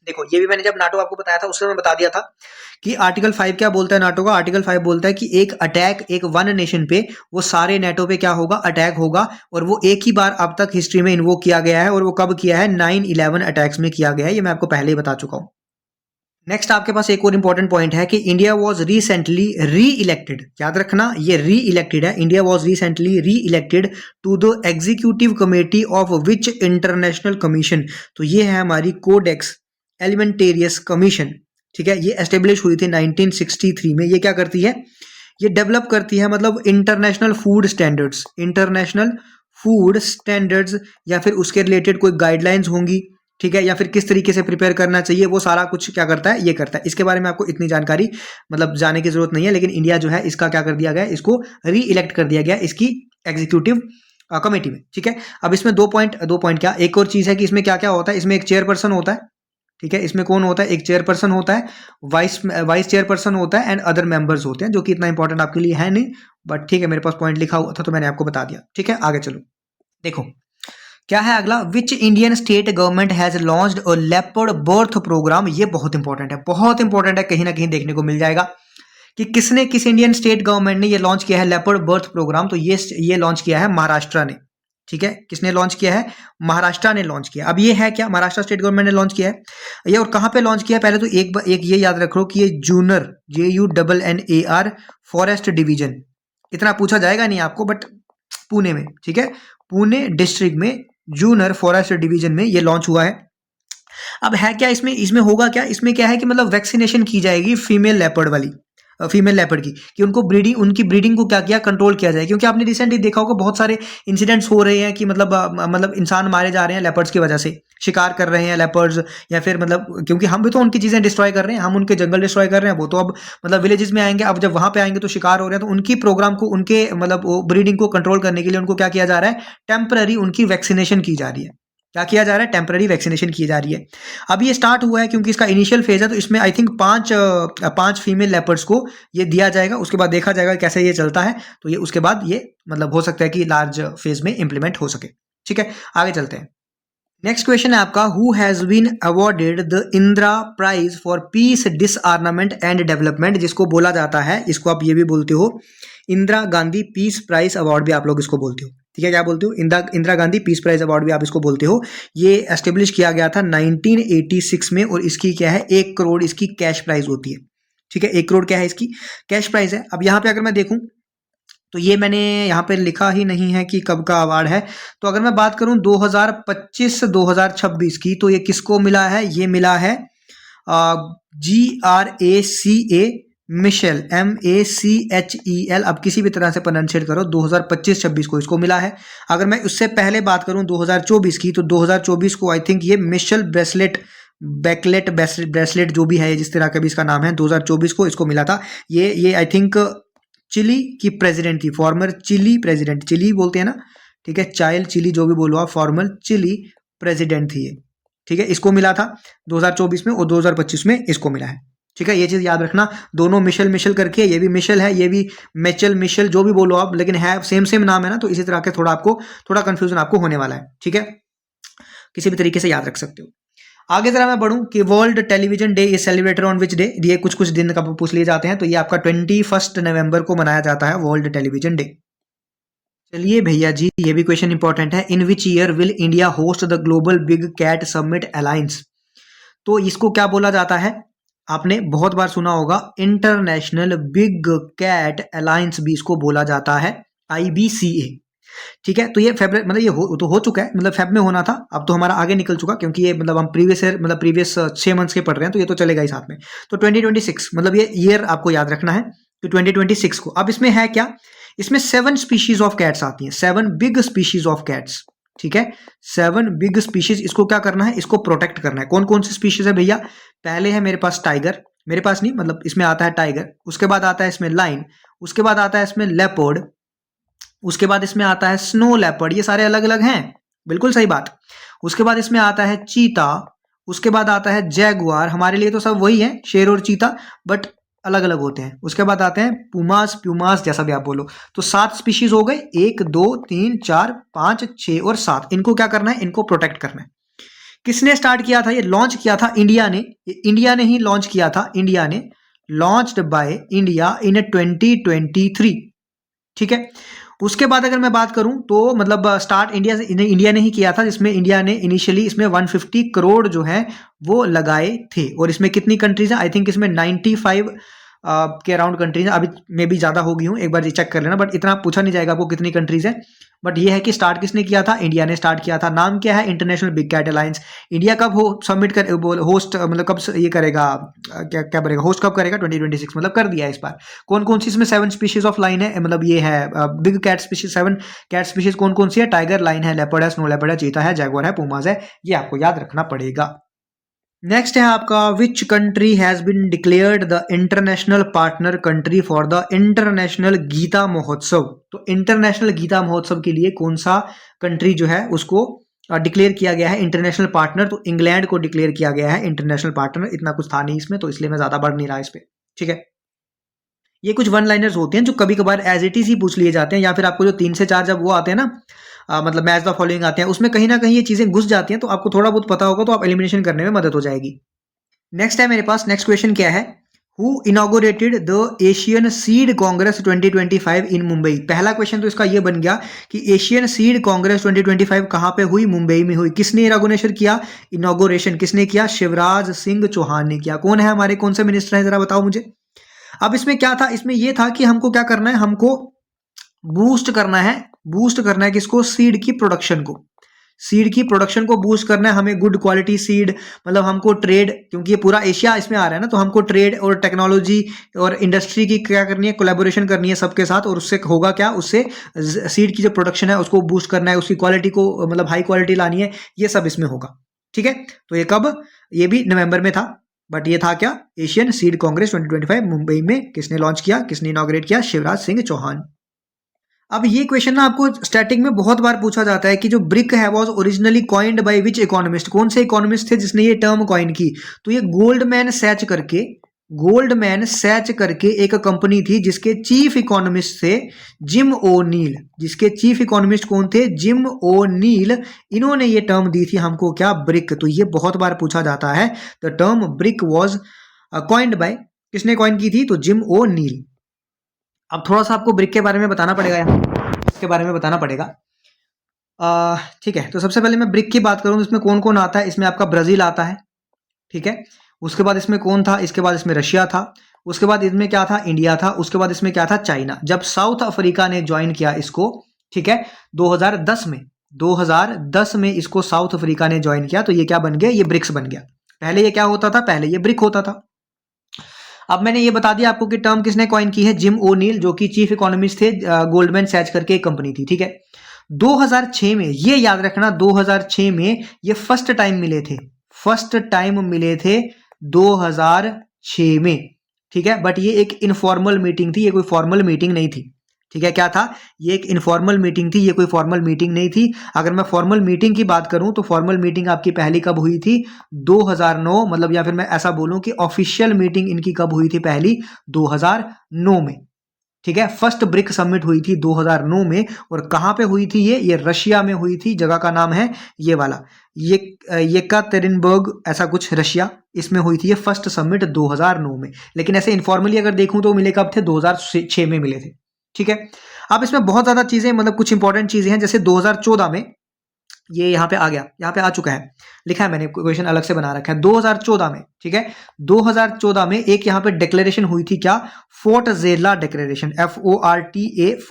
देखो, ये भी मैंने जब नाटो आपको बताया था उसमें मैं बता दिया था कि आर्टिकल 5 क्या बोलता है नाटो का, आर्टिकल 5 बोलता है कि एक अटैक, एक वन नेशन पे, वो सारे नेटो पे क्या होगा, अटैक होगा, और वो एक ही बार अब तक हिस्ट्री में इन्वोक किया गया है, और वो कब किया है, 9/11 अटैक्स में किया गया है, ये मैं आपको पहले ही बता चुका हूं। नेक्स्ट आपके पास एक और इंपॉर्टेंट पॉइंट है कि India was recently re elected, याद रखना ये री इलेक्टेड है, India was recently re elected to the executive committee of which international commission. तो ये है हमारी कोडेक्स एलिमेंटेरियस कमीशन। ठीक है, ये एस्टेब्लिश हुई थी 1963 में। ये क्या करती है, ये डेवलप करती है, मतलब इंटरनेशनल फूड स्टैंडर्ड्स, या फिर उसके रिलेटेड कोई गाइडलाइंस होंगी, ठीक है, या फिर किस तरीके से प्रिपेयर करना चाहिए, वो सारा कुछ क्या करता है, ये करता है। इसके बारे में आपको इतनी जानकारी मतलब जाने की जरूरत नहीं है, लेकिन इंडिया जो है इसका क्या कर दिया गया, इसको री इलेक्ट कर दिया गया इसकी एग्जीक्यूटिव कमेटी में। ठीक है, अब इसमें दो पॉइंट क्या, एक और चीज है कि इसमें क्या क्या होता है, इसमें एक चेयरपर्सन होता है। ठीक है, इसमें कौन होता है, एक चेयरपर्सन होता है, वाइस चेयरपर्सन होता है, एंड अदर मेंबर्स होते हैं, जो कि इतना इंपॉर्टेंट आपके लिए है नहीं, बट ठीक है, मेरे पास पॉइंट लिखा हुआ था तो मैंने आपको बता दिया। ठीक है, आगे चलो। देखो क्या है अगला, which Indian state government has launched a leopard birth programme. ये बहुत इंपॉर्टेंट है, कहीं ना कहीं देखने को मिल जाएगा कि किस इंडियन स्टेट गवर्नमेंट ने ये लॉन्च किया है लेपर्ड बर्थ प्रोग्राम। तो ये लॉन्च किया है महाराष्ट्र ने। ठीक है, किसने लॉन्च किया है, महाराष्ट्र ने लॉन्च किया। अब ये है क्या, महाराष्ट्र स्टेट गवर्नमेंट ने लॉन्च किया है ये, और कहां पे लॉन्च किया है, पहले तो एक ये याद रखो कि ये जूनर JUNNAR फॉरेस्ट डिवीजन, इतना पूछा जाएगा नहीं आपको, बट पुणे में, ठीक है, पुणे डिस्ट्रिक्ट में जूनर फॉरेस्ट डिवीजन में ये लॉन्च हुआ है। अब है क्या इसमें होगा क्या, इसमें क्या है कि मतलब वैक्सीनेशन की जाएगी फीमेल लेपर्ड वाली। फीमेल लेपर्ड की, कि उनको ब्रीडिंग, उनकी ब्रीडिंग को क्या किया, कंट्रोल किया जाए। क्योंकि आपने रिसेंटली देखा होगा बहुत सारे इंसिडेंट्स हो रहे हैं कि मतलब इंसान मारे जा रहे हैं लेपर्ड्स की वजह से, शिकार कर रहे हैं लेपर्ड्स, या फिर मतलब क्योंकि हम भी तो उनकी चीजें डिस्ट्रॉय कर रहे हैं, हम उनके जंगल डिस्ट्रॉय कर रहे हैं, वो तो अब मतलब विलेजेस में आएंगे, अब जब वहां पे आएंगे तो शिकार हो रहे हैं, तो उनकी प्रोग्राम को, उनके मतलब ब्रीडिंग को कंट्रोल करने के लिए उनको क्या किया जा रहा है, टेम्पररी उनकी वैक्सीनेशन की जा रही है। क्या किया जा रहा है, टेम्पररी वैक्सीनेशन की जा रही है। अब ये स्टार्ट हुआ है क्योंकि इसका इनिशियल फेज है, तो इसमें आई थिंक 5 फीमेल लेपर्ड्स को ये दिया जाएगा, उसके बाद देखा जाएगा कैसे ये चलता है, तो ये उसके बाद ये मतलब हो सकता है कि लार्ज फेज में इंप्लीमेंट हो सके। ठीक है, आगे चलते हैं। नेक्स्ट क्वेश्चन है आपका, who has been awarded the Indira prize for peace, disarmament and development, जिसको बोला जाता है, इसको आप ये भी बोलते हो Indira Gandhi peace prize award भी आप लोग इसको बोलते हो। ठीक है, क्या बोलते हो, Indira Gandhi peace prize award भी आप इसको बोलते हो। ये एस्टेब्लिश किया गया था 1986 में, और इसकी क्या है, 1 करोड़ इसकी कैश प्राइज होती है। ठीक है, 1 करोड़ क्या है इसकी कैश प्राइज है। अब यहाँ पे अगर मैं देखूं तो ये मैंने यहाँ पे लिखा ही नहीं है कि कब का अवार्ड है, तो अगर मैं बात करूं 2025-2026 की, तो ये किसको मिला है, ये मिला है GRACA मिशेल, MACHEL, अब किसी भी तरह से प्रोनाउंसिएट करो, 2025-26 को इसको मिला है। अगर मैं उससे पहले बात करूं 2024 की, तो 2024 को आई थिंक ये मिशेल ब्रेसलेट जो भी है, जिस तरह का भी इसका नाम है, 2024 को इसको मिला था। ये आई थिंक चिली की प्रेसिडेंट थी, फॉर्मर चिली प्रेसिडेंट, चिली बोलते हैं ना, ठीक है, चाइल्ड चिली जो भी बोलो आप, फॉर्मर चिली प्रेसिडेंट थी ये। ठीक है, इसको मिला था 2024 में, और 2025 में इसको मिला है। ठीक है, ये चीज याद रखना, दोनों मिशेल करके, ये भी मिशेल है, ये भी मिशेल जो भी बोलो आप, लेकिन है सेम नाम है ना, तो इसी तरह के थोड़ा कंफ्यूजन आपको होने वाला है। ठीक है, किसी भी तरीके से याद रख सकते हो। आगे जरा मैं बढ़ूं कि world television day is celebrated on which day, ये कुछ दिन का पूछ लिए जाते हैं, तो ये आपका 21 नवंबर को मनाया जाता है वर्ल्ड टेलीविजन डे। चलिए भैया जी, ये भी क्वेश्चन इंपॉर्टेंट है, in which year will India host the global big cat summit alliance, तो इसको क्या बोला जाता है, आपने बहुत बार सुना होगा, इंटरनेशनल बिग कैट अलायंस भी इसको बोला जाता है, IBCA। ठीक है, तो ये फेब मतलब ये हो चुका है, मतलब फेब में होना था, अब तो हमारा आगे निकल चुका, क्योंकि ये मतलब हम प्रीवियस 6 मंथ्स के पढ़ रहे हैं, तो ये तो चलेगा ही साथ में। तो 2026 मतलब ये ईयर आपको याद रखना है, तो 2026 को। अब इसमें है क्या, इसमें 7 स्पीशीज ऑफ कैट्स आती हैं, 7 बिग स्पीशीज ऑफ कैट्स। ठीक है, 7 बिग स्पीशीज, इसको क्या करना है, इसको प्रोटेक्ट करना है। कौन कौन सी स्पीशीज है भैया, पहले है मेरे पास टाइगर, मेरे पास नहीं मतलब इसमें आता है टाइगर, उसके बाद आता है इसमें लाइन, उसके बाद आता है इसमें लेपर्ड, उसके बाद इसमें आता है स्नो लेपर्ड, ये सारे अलग अलग हैं, बिल्कुल सही बात। उसके बाद इसमें आता है चीता, उसके बाद आता है जैगुआर, हमारे लिए तो सब वही है, शेर और चीता, बट अलग अलग होते हैं। उसके बाद आते हैं प्यूमास, जैसा भी आप बोलो। तो 7 स्पीशीज हो गए, 1 2 3 4 5 6 और 7, इनको क्या करना है, इनको प्रोटेक्ट करना है। किसने स्टार्ट किया था, ये लॉन्च किया था इंडिया ने, इंडिया ने ही लॉन्च किया था, इंडिया ने लॉन्च्ड बाय इंडिया इन 2023। ठीक है, उसके बाद अगर मैं बात करूं तो मतलब स्टार्ट इंडिया ने ही किया था, जिसमें इंडिया ने इनिशियली इसमें 150 करोड़ जो है वो लगाए थे, और इसमें कितनी कंट्रीज हैं, आई थिंक इसमें 95 के अराउंड कंट्रीज हैं, अभी मे भी ज़्यादा हो गई हूँ, एक बार ये चेक कर लेना, बट इतना पूछा नहीं जाएगा आपको कितनी कंट्रीज है, बट ये है कि स्टार्ट किसने किया था, इंडिया ने स्टार्ट किया था। नाम क्या है, international big cat alliance. India कब होस्ट मतलब कब ये करेगा, क्या करेगा, होस्ट कब करेगा, 2026 मतलब कर दिया है इस बार। कौन कौन सी इसमें 7 स्पीशीज ऑफ लाइन है, मतलब ये है big cat species, 7 cat species कौन कौन सी है, टाइगर, लाइन है, लेपर्ड है, स्नो लेपर्ड है, चीता है, जैगुआर है, पुमाज है, ये आपको याद रखना पड़ेगा। नेक्स्ट है आपका, which country has been declared the international partner country for the international Gita Mahotsav. तो इंटरनेशनल गीता महोत्सव के लिए कौन सा कंट्री जो है उसको डिक्लेयर किया गया है इंटरनेशनल पार्टनर, तो इंग्लैंड को डिक्लेयर किया गया है इंटरनेशनल पार्टनर। इतना कुछ था नहीं इसमें, तो इसलिए मैं ज्यादा बढ़ नहीं रहा इस पे। ठीक है, ये कुछ वन लाइनर्स होते हैं जो कभी कभार एज इट इज ही पूछ लिए जाते हैं, या फिर आपको जो 3 से 4 जब वो आते हैं ना, मतलब मैच द फॉलोइंग आते हैं, उसमें कहीं ना कहीं ये चीजें घुस जाती हैं, तो आपको थोड़ा बहुत पता होगा तो आप एलिमिनेशन करने में मदद हो जाएगी। नेक्स्ट है मेरे पास, नेक्स्ट क्वेश्चन क्या है, who inaugurated the Asian seed Congress 2025 इन मुंबई। पहला क्वेश्चन तो इसका ये बन गया कि एशियन सीड कांग्रेस 2025 कहां पे हुई, मुंबई में हुई। किसने इनॉग्रेशन किया, इनॉग्रेशन किसने किया, शिवराज सिंह चौहान ने किया। कौन है हमारे, कौन से मिनिस्टर है, जरा बताओ मुझे। अब इसमें क्या था, इसमें यह था कि हमको क्या करना है, हमको बूस्ट करना है किसको, सीड की प्रोडक्शन को। सीड की प्रोडक्शन को बूस्ट करना है हमें, गुड क्वालिटी सीड, मतलब हमको ट्रेड, क्योंकि ये पूरा एशिया इसमें आ रहा है ना, तो हमको ट्रेड और टेक्नोलॉजी और इंडस्ट्री की क्या करनी है, कोलैबोरेशन करनी है सबके साथ, और उससे होगा क्या, उससे सीड की जो प्रोडक्शन है उसको बूस्ट करना है, उसकी क्वालिटी को मतलब हाई क्वालिटी लानी है, ये सब इसमें होगा। ठीक है, तो ये कब, ये भी नवंबर में था, बट ये था क्या, एशियन सीड कांग्रेस 2025 मुंबई में। किसने लॉन्च किया, किसने इनॉग्रेट किया, शिवराज सिंह चौहान। अब ये क्वेश्चन ना आपको स्टैटिक में बहुत बार पूछा जाता है कि जो ब्रिक है was originally coined by which economist, कौन से इकोनॉमिस्ट थे जिसने ये टर्म कॉइन की, तो ये गोल्डमैन सैच करके एक कंपनी थी जिसके चीफ इकोनॉमिस्ट थे जिम ओनील। जिसके चीफ इकोनॉमिस्ट कौन थे, जिम ओनील। इन्होंने ये टर्म दी थी हमको क्या, ब्रिक। तो ये बहुत बार पूछा जाता है, the term brick was coined bye, किसने कॉइन की थी, तो जिम ओनील। अब थोड़ा सा आपको ब्रिक के बारे में बताना पड़ेगा, यहाँ इसके बारे में बताना पड़ेगा। ठीक है, तो सबसे पहले मैं ब्रिक की बात करूँ तो इसमें कौन कौन आता है, इसमें आपका ब्राजील आता है, ठीक है, उसके बाद इसमें कौन था, इसके बाद इसमें रशिया था, उसके बाद इसमें क्या था, इंडिया था, उसके बाद इसमें क्या था, चाइना। जब साउथ अफ्रीका ने ज्वाइन किया इसको, ठीक है, 2010 में इसको साउथ अफ्रीका ने ज्वाइन किया, तो ये क्या बन गया, ये ब्रिक्स बन गया। पहले ये क्या होता था, पहले ये ब्रिक होता था। अब मैंने ये बता दिया आपको कि टर्म किसने कॉइन की है, जिम ओनील, जो कि चीफ इकोनॉमिस्ट थे, गोल्डमैन सैच करके एक कंपनी थी, ठीक है। 2006 में, ये याद रखना, 2006 में ये फर्स्ट टाइम मिले थे 2006 में, ठीक है। बट ये एक इनफॉर्मल मीटिंग थी, ये कोई फॉर्मल मीटिंग नहीं थी, ठीक है। क्या था, ये एक इनफॉर्मल मीटिंग थी, ये कोई फॉर्मल मीटिंग नहीं थी। अगर मैं फॉर्मल मीटिंग की बात करूं तो फॉर्मल मीटिंग आपकी पहली कब हुई थी, 2009, मतलब या फिर मैं ऐसा बोलूं कि ऑफिशियल मीटिंग इनकी कब हुई थी, पहली 2009 में, ठीक है। फर्स्ट ब्रिक समिट हुई थी 2009 में, और कहां पे हुई थी ये रशिया में हुई थी। जगह का नाम है ये वाला, ये येकातेरिनबर्ग, ऐसा कुछ, रशिया, इसमें हुई थी ये फर्स्ट समिट 2009 में। लेकिन ऐसे इनफॉर्मली अगर देखूं तो मिले कब थे, 2006 में मिले थे, ठीक है। अब इसमें बहुत ज्यादा चीजें, मतलब कुछ इंपॉर्टेंट चीजें हैं, जैसे 2014 में ये यहाँ पे आ गया, यहाँ पे आ चुका है, लिखा है मैंने, क्वेश्चन अलग से बना रखा है, 2014 में, ठीक है। 2014 में एक यहाँ पे डिक्लेरेशन हुई थी, क्या, फोर्टजेला डिक्लेरेशन, FORTA,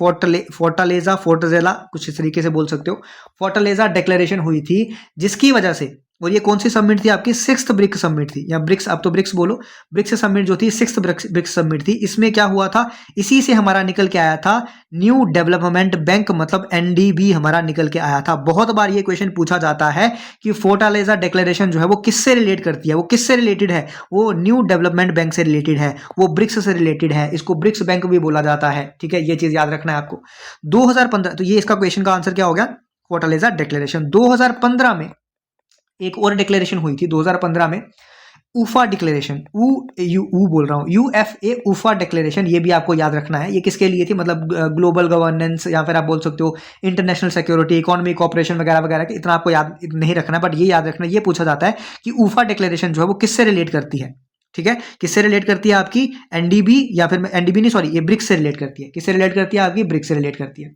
फोर्टजेला, कुछ इस तरीके से बोल सकते हो, फोर्टलेजा डिक्लेरेशन हुई थी, जिसकी वजह से, और ये कौन सी समिट थी आपकी, सिक्स्थ ब्रिक्स समिट थी, या ब्रिक्स, अब तो ब्रिक्स बोलो, ब्रिक्स समिट जो थी, सिक्स्थ ब्रिक्स समिट थी। इसमें क्या हुआ था, इसी से हमारा निकल के आया था न्यू डेवलपमेंट बैंक, मतलब NDB हमारा निकल के आया था। बहुत बार ये क्वेश्चन पूछा जाता है कि फोर्टालेजा डिक्लेरेशन जो है वो किससे रिलेट करती है, वो किससे रिलेटेड है, वो न्यू डेवलपमेंट बैंक से रिलेटेड है, वो ब्रिक्स से रिलेटेड है, इसको ब्रिक्स बैंक भी बोला जाता है, ठीक है। ये चीज याद रखना है आपको। 2015, तो ये इसका क्वेश्चन का आंसर क्या हो गया, फोर्टालेजा डिक्लेरेशन। 2015 में एक और डिक्लेरेशन हुई थी, 2015 में, ऊफा डिक्लेरेशन, बोल रहा हूँ, UFA, ऊफा डिक्लेरेशन। ये भी आपको याद रखना है, ये किसके लिए थी, मतलब ग्लोबल गवर्नेंस, या फिर आप बोल सकते हो इंटरनेशनल सिक्योरिटी, इकोनॉमिक कॉपरेशन वगैरह वगैरह, इतना आपको याद नहीं रखना, बट ये याद रखना, ये पूछा जाता है कि ऊफा डिक्लेरेशन जो है वो किससे रिलेट करती है, ठीक है, किससे रिलेट करती है आपकी, NDB, या फिर NDB नहीं, सॉरी, ये ब्रिक्स से रिलेट करती है, किससे रिलेट करती है आपकी, ब्रिक्स से रिलेट करती है।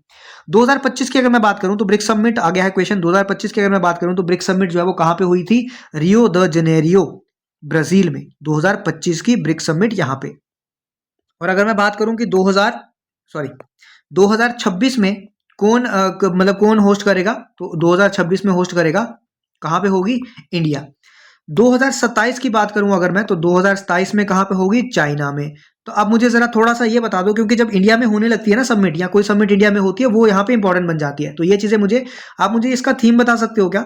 2025 की अगर मैं बात करूं तो ब्रिक्स समिट आ गया है क्वेश्चन। 2025 की अगर मैं बात करूं तो ब्रिक्स समिट जो है वो कहां पे हुई थी, रियो द जनेरियो, ब्राजील में, 2025 की ब्रिक्स समिट यहां पे। और अगर मैं बात करूं कि 2026 में कौन मतलब कौन होस्ट करेगा, तो 2026 में होस्ट करेगा, कहां पे होगी, इंडिया। 2027 की बात करूं अगर मैं, तो 2027 में कहां पे होगी, चाइना में। तो अब मुझे जरा थोड़ा सा ये बता दो, क्योंकि जब इंडिया में होने लगती है ना सबमिट, या कोई सबमिट इंडिया में होती है, वो यहाँ पे इंपॉर्टेंट बन जाती है। तो ये चीजें आप मुझे इसका थीम बता सकते हो क्या,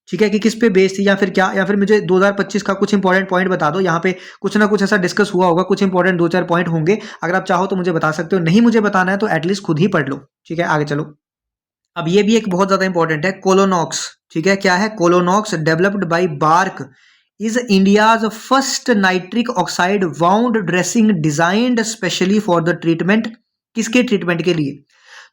ठीक है, कि किस पे बेस्ड थी, या फिर क्या, या फिर मुझे 2025 का कुछ इंपॉर्टेंट पॉइंट बता दो। यहाँ पे कुछ ना कुछ ऐसा डिस्कस हुआ होगा, कुछ इंपॉर्टेंट 2-4 पॉइंट होंगे, अगर आप चाहो तो मुझे बता सकते हो, नहीं मुझे बताना है तो एटलीस्ट खुद ही पढ़ लो, ठीक है। आगे चलो, अब ये भी एक बहुत ज्यादा इंपॉर्टेंट है, कोलोनॉक्स, ठीक है। क्या है, Colonox, developed by BARC, is India's first nitric oxide wound dressing designed specially for the treatment, किसके ट्रीटमेंट के लिए,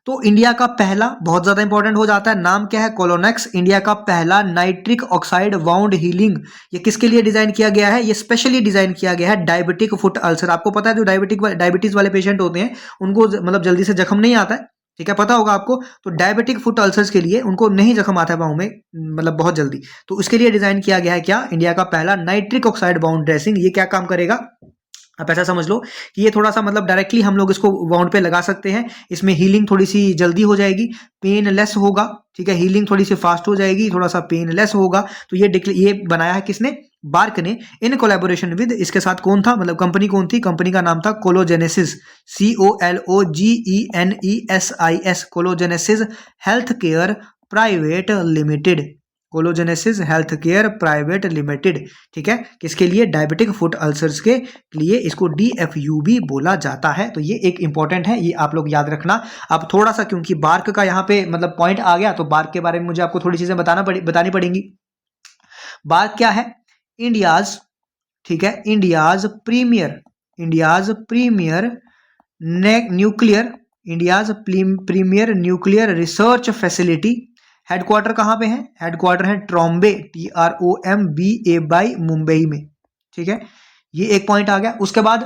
तो इंडिया का पहला, बहुत ज्यादा इंपॉर्टेंट हो जाता है, नाम क्या है, कोलोनेक्स, इंडिया का पहला नाइट्रिक ऑक्साइड वाउंड हीलिंग। ये किसके लिए डिजाइन किया गया है, ये स्पेशली डिजाइन किया गया है डायबिटिक फुट अल्सर। आपको पता है जो डायबिटीज वाले पेशेंट होते हैं उनको मतलब जल्दी से जख्म नहीं आता है, ठीक है, पता होगा आपको। तो डायबिटिक फुट अल्सर्स के लिए उनको नहीं जख्म आता है पाँव में, मतलब बहुत जल्दी, तो उसके लिए डिजाइन किया गया है क्या, इंडिया का पहला नाइट्रिक ऑक्साइड बाउंड ड्रेसिंग। ये क्या काम करेगा, आप ऐसा समझ लो कि ये थोड़ा सा मतलब डायरेक्टली हम लोग इसको वाउंड पे लगा सकते हैं, इसमें हीलिंग थोड़ी सी जल्दी हो जाएगी, पेनलेस होगा, ठीक है, हीलिंग थोड़ी सी फास्ट हो जाएगी, थोड़ा सा पेनलेस होगा। तो ये बनाया है किसने, बार्क ने, इन कोलैबोरेशन विद, इसके साथ कौन था, मतलब कंपनी कौन थी, कंपनी का नाम था Cologenesis, COLOGENESIS, Cologenesis health care private limited, Cologenesis health care private limited, ठीक है, किसके लिए, डायबिटिक फुट अल्सर्स के लिए इसको DFU भी बोला जाता है। तो ये एक इंपॉर्टेंट है, ये आप लोग याद रखना। अब थोड़ा सा क्योंकि बार्क का यहाँ पे मतलब पॉइंट आ गया, तो बार्क के बारे में मुझे आपको थोड़ी चीजें बतानी पड़ेंगी। बार्क क्या है, इंडियाज, ठीक है, India's premier nuclear research facility. Headquarter कहाँ पे है, हेडक्वार्टर है ट्रॉम्बे, TROMBA मुंबई में, ठीक है, ये एक पॉइंट आ गया। उसके बाद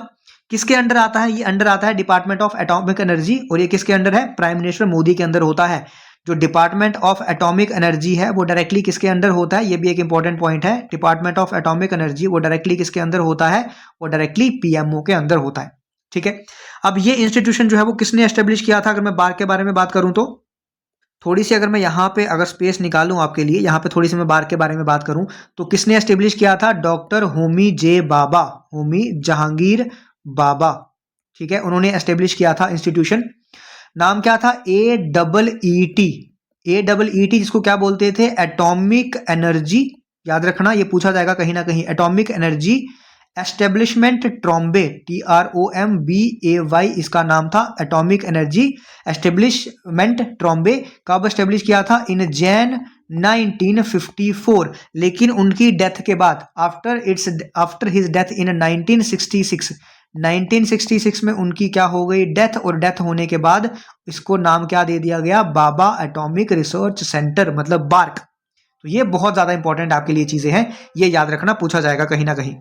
किसके अंडर आता है, ये अंडर आता है डिपार्टमेंट ऑफ एटॉमिक एनर्जी, और ये किसके अंडर है, प्राइम मिनिस्टर मोदी के अंदर होता है। जो डिपार्टमेंट ऑफ एटॉमिक एनर्जी है वो डायरेक्टली किसके अंडर होता है, ये भी एक इंपॉर्टेंट पॉइंट है, डिपार्टमेंट ऑफ एटॉमिक एनर्जी वो डायरेक्टली किसके अंदर होता है, वो डायरेक्टली PMO के अंदर होता है, ठीक है। अब ये इंस्टीट्यूशन जो है वो किसने एस्टेब्लिश किया था, अगर मैं बार्क के बारे में बात करूं तो थोड़ी सी, अगर मैं यहाँ पे अगर स्पेस निकालूं आपके लिए, यहाँ पे थोड़ी सी मैं बार्क के बारे में बात करूं तो किसने एस्टेब्लिश किया था, डॉक्टर होमी जहांगीर बाबा, ठीक है, उन्होंने एस्टेब्लिश किया था इंस्टीट्यूशन। नाम क्या था, AEET, जिसको क्या बोलते थे, एटॉमिक एनर्जी, याद रखना ये पूछा जाएगा कहीं ना कहीं, atomic energy establishment Trombay, TROMBAY इसका नाम था, एटॉमिक एनर्जी एस्टेब्लिशमेंट ट्रॉम्बे। कब एस्टेब्लिश किया था, इन जैन 1954, लेकिन उनकी डेथ के बाद, आफ्टर हिज डेथ इन 1966 में उनकी क्या हो गई, डेथ, और डेथ होने के बाद इसको नाम क्या दे दिया गया, बाबा एटॉमिक रिसर्च सेंटर, मतलब बार्क। तो ये बहुत ज्यादा इंपॉर्टेंट आपके लिए चीजें हैं, ये याद रखना, पूछा जाएगा कहीं ना कहीं।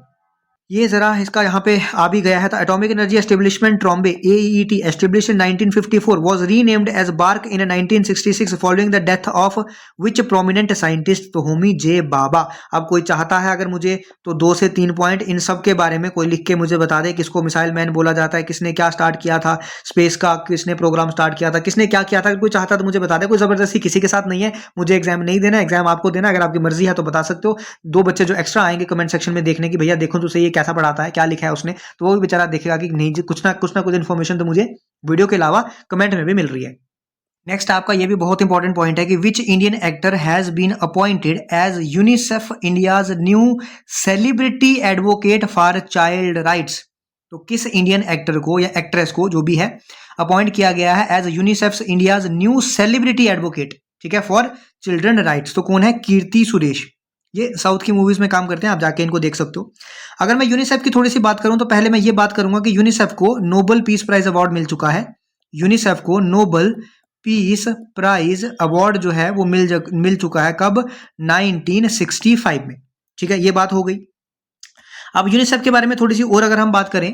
ये जरा इसका यहाँ पे आ भी गया है, तो atomic energy establishment Trombay, AEET, established in 1954, was renamed as BARC in 1966 following the death of which prominent scientist, तो होमी जे बाबा। अब कोई चाहता है अगर मुझे तो 2 से 3 पॉइंट इन सब के बारे में कोई लिख के मुझे बता दे, किसको मिसाइल मैन बोला जाता है, किसने क्या स्टार्ट किया था, स्पेस का किसने प्रोग्राम स्टार्ट किया था, किसने क्या किया था, कोई चाहता तो मुझे बता दे, कोई जबरदस्ती किसी के साथ नहीं है, मुझे एग्जाम नहीं देना, एग्जाम आपको देना, अगर आपकी मर्जी है तो बता सकते हो। 2 बच्चे जो एक्स्ट्रा आएंगे कमेंट सेक्शन में देखने की, भैया देखो तो सही ये कैसा पढ़ाता है, क्या लिखा है उसने, तो वो भी बेचारा देखेगा कि नहीं जी, कुछ ना कुछ इन्फॉर्मेशन तो मुझे वीडियो के अलावा कमेंट में भी मिल रही है। नेक्स्ट आपका ये भी बहुत इंपॉर्टेंट पॉइंट है कि which Indian actor has been appointed as UNICEF India's new celebrity advocate for child rights. तो किस इंडियन एक्टर को या एक्ट्रेस को जो भी है अपॉइंट किया गया है as UNICEF India's new celebrity advocate, ठीक है, फॉर चिल्ड्रन राइट्स। तो कौन है, कीर्ति सुरेश, ये साउथ की मूवीज में काम करते हैं, आप जाके इनको देख सकते हो। अगर मैं यूनिसेफ की थोड़ी सी बात करूं तो पहले मैं ये बात करूंगा कि यूनिसेफ को नोबेल पीस प्राइज अवार्ड मिल चुका है, यूनिसेफ को नोबेल पीस प्राइज अवार्ड जो है वो मिल चुका है, कब, 1965 में, ठीक है, ये बात हो गई। अब यूनिसेफ के बारे में थोड़ी सी और अगर हम बात करें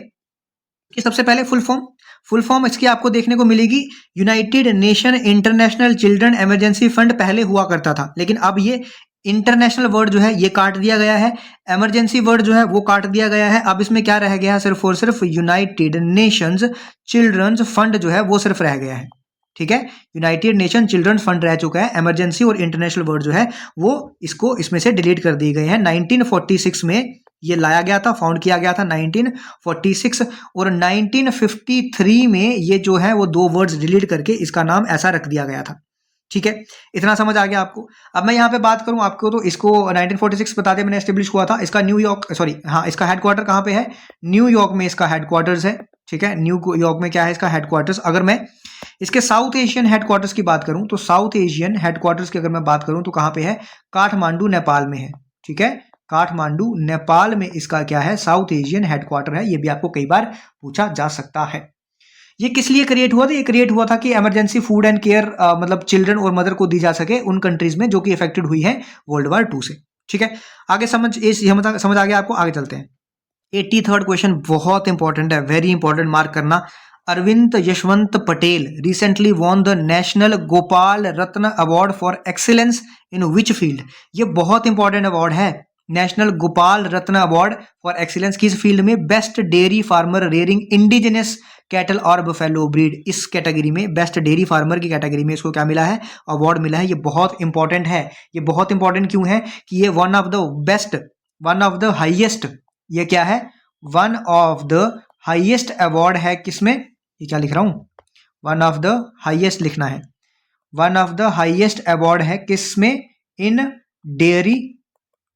कि सबसे पहले फुल फॉर्म इसकी आपको देखने को मिलेगी, United nation international children emergency fund पहले हुआ करता था, लेकिन अब ये इंटरनेशनल वर्ड जो है ये काट दिया गया है, इमरजेंसी वर्ड जो है वो काट दिया गया है। अब इसमें क्या रह गया है, सिर्फ और सिर्फ यूनाइटेड नेशंस चिल्ड्रंस फंड जो है वो सिर्फ रह गया है, ठीक है, यूनाइटेड नेशन चिल्ड्रन फंड रह चुका है, इमरजेंसी और इंटरनेशनल वर्ड जो है वो इसको इसमें से डिलीट कर दिए गए हैं। 1946 में ये लाया गया था, फाउंड किया गया था 1946, और 1953 में ये जो है वो 2 वर्ड्स डिलीट करके इसका नाम ऐसा रख दिया गया था, ठीक है, इतना समझ आ गया आपको। अब मैं यहाँ पे बात करूं आपको तो इसको 1946 बता दें मैंने एस्टेब्लिश हुआ था, इसका इसका हेडक्वार्टर कहाँ पे है, न्यूयॉर्क में इसका हेडक्वार्टर्स है, ठीक है, न्यूयॉर्क में क्या है इसका हेडक्वार्टर्स। अगर मैं इसके साउथ एशियन हेडक्वार्टर्स की बात करूं तो साउथ एशियन हेडक्वार्टर्स की अगर मैं बात करूं तो कहाँ पे है, काठमांडू नेपाल में है, ठीक है, काठमांडू नेपाल में इसका क्या है, साउथ एशियन हेडक्वार्टर है। ये भी आपको कई बार पूछा जा सकता है। ये किस लिए क्रिएट हुआ था, ये क्रिएट हुआ था कि इमरजेंसी फूड एंड केयर मतलब चिल्ड्रन और मदर को दी जा सके उन कंट्रीज में जो कि इफेक्टेड हुई है वर्ल्ड वार 2 से, ठीक है। आगे समझ आ गया आपको, आगे चलते हैं। 83rd क्वेश्चन बहुत इंपॉर्टेंट है, वेरी इंपॉर्टेंट, मार्क करना। Arvind Yashwant Patel recently won the national Gopal Ratna award for excellence in which field. ये बहुत इंपॉर्टेंट अवार्ड है, national Gopal Ratna award for excellence किस फील्ड में? Best dairy farmer rearing indigenous cattle और बफेलो ब्रीड, इस कैटेगरी में बेस्ट डेयरी फार्मर की कैटेगरी में इसको क्या मिला है? अवार्ड मिला है। ये बहुत इंपॉर्टेंट है। ये बहुत इंपॉर्टेंट क्यों है? कि ये one of the best, one of the highest, ये क्या है? One of the highest award है। किसमें? ये क्या लिख रहा हूं? वन ऑफ द हाईएस्ट लिखना है। One of the highest award है किसमें? इन डेयरी,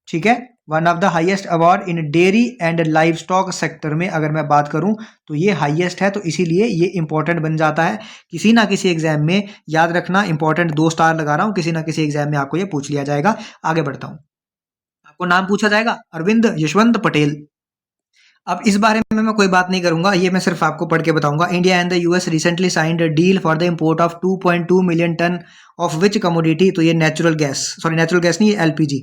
ठीक है, one of the highest award in dairy and live stock sector में अगर मैं बात करूं तो ये हाईएस्ट है, तो इसीलिए ये इंपॉर्टेंट बन जाता है। किसी ना किसी एग्जाम में याद रखना, इंपॉर्टेंट 2 स्टार लगा रहा हूं, किसी ना किसी एग्जाम में आपको ये पूछ लिया जाएगा। आगे बढ़ता हूं, आपको नाम पूछा जाएगा अरविंद यशवंत पटेल। अब इस बारे में मैं कोई बात नहीं करूंगा, ये मैं सिर्फ आपको पढ़ के बताऊंगा। India and the US recently signed a deal for the import of 2.2 million tonne of which commodity, तो ये natural gas, sorry natural gas नहीं, एलपीजी,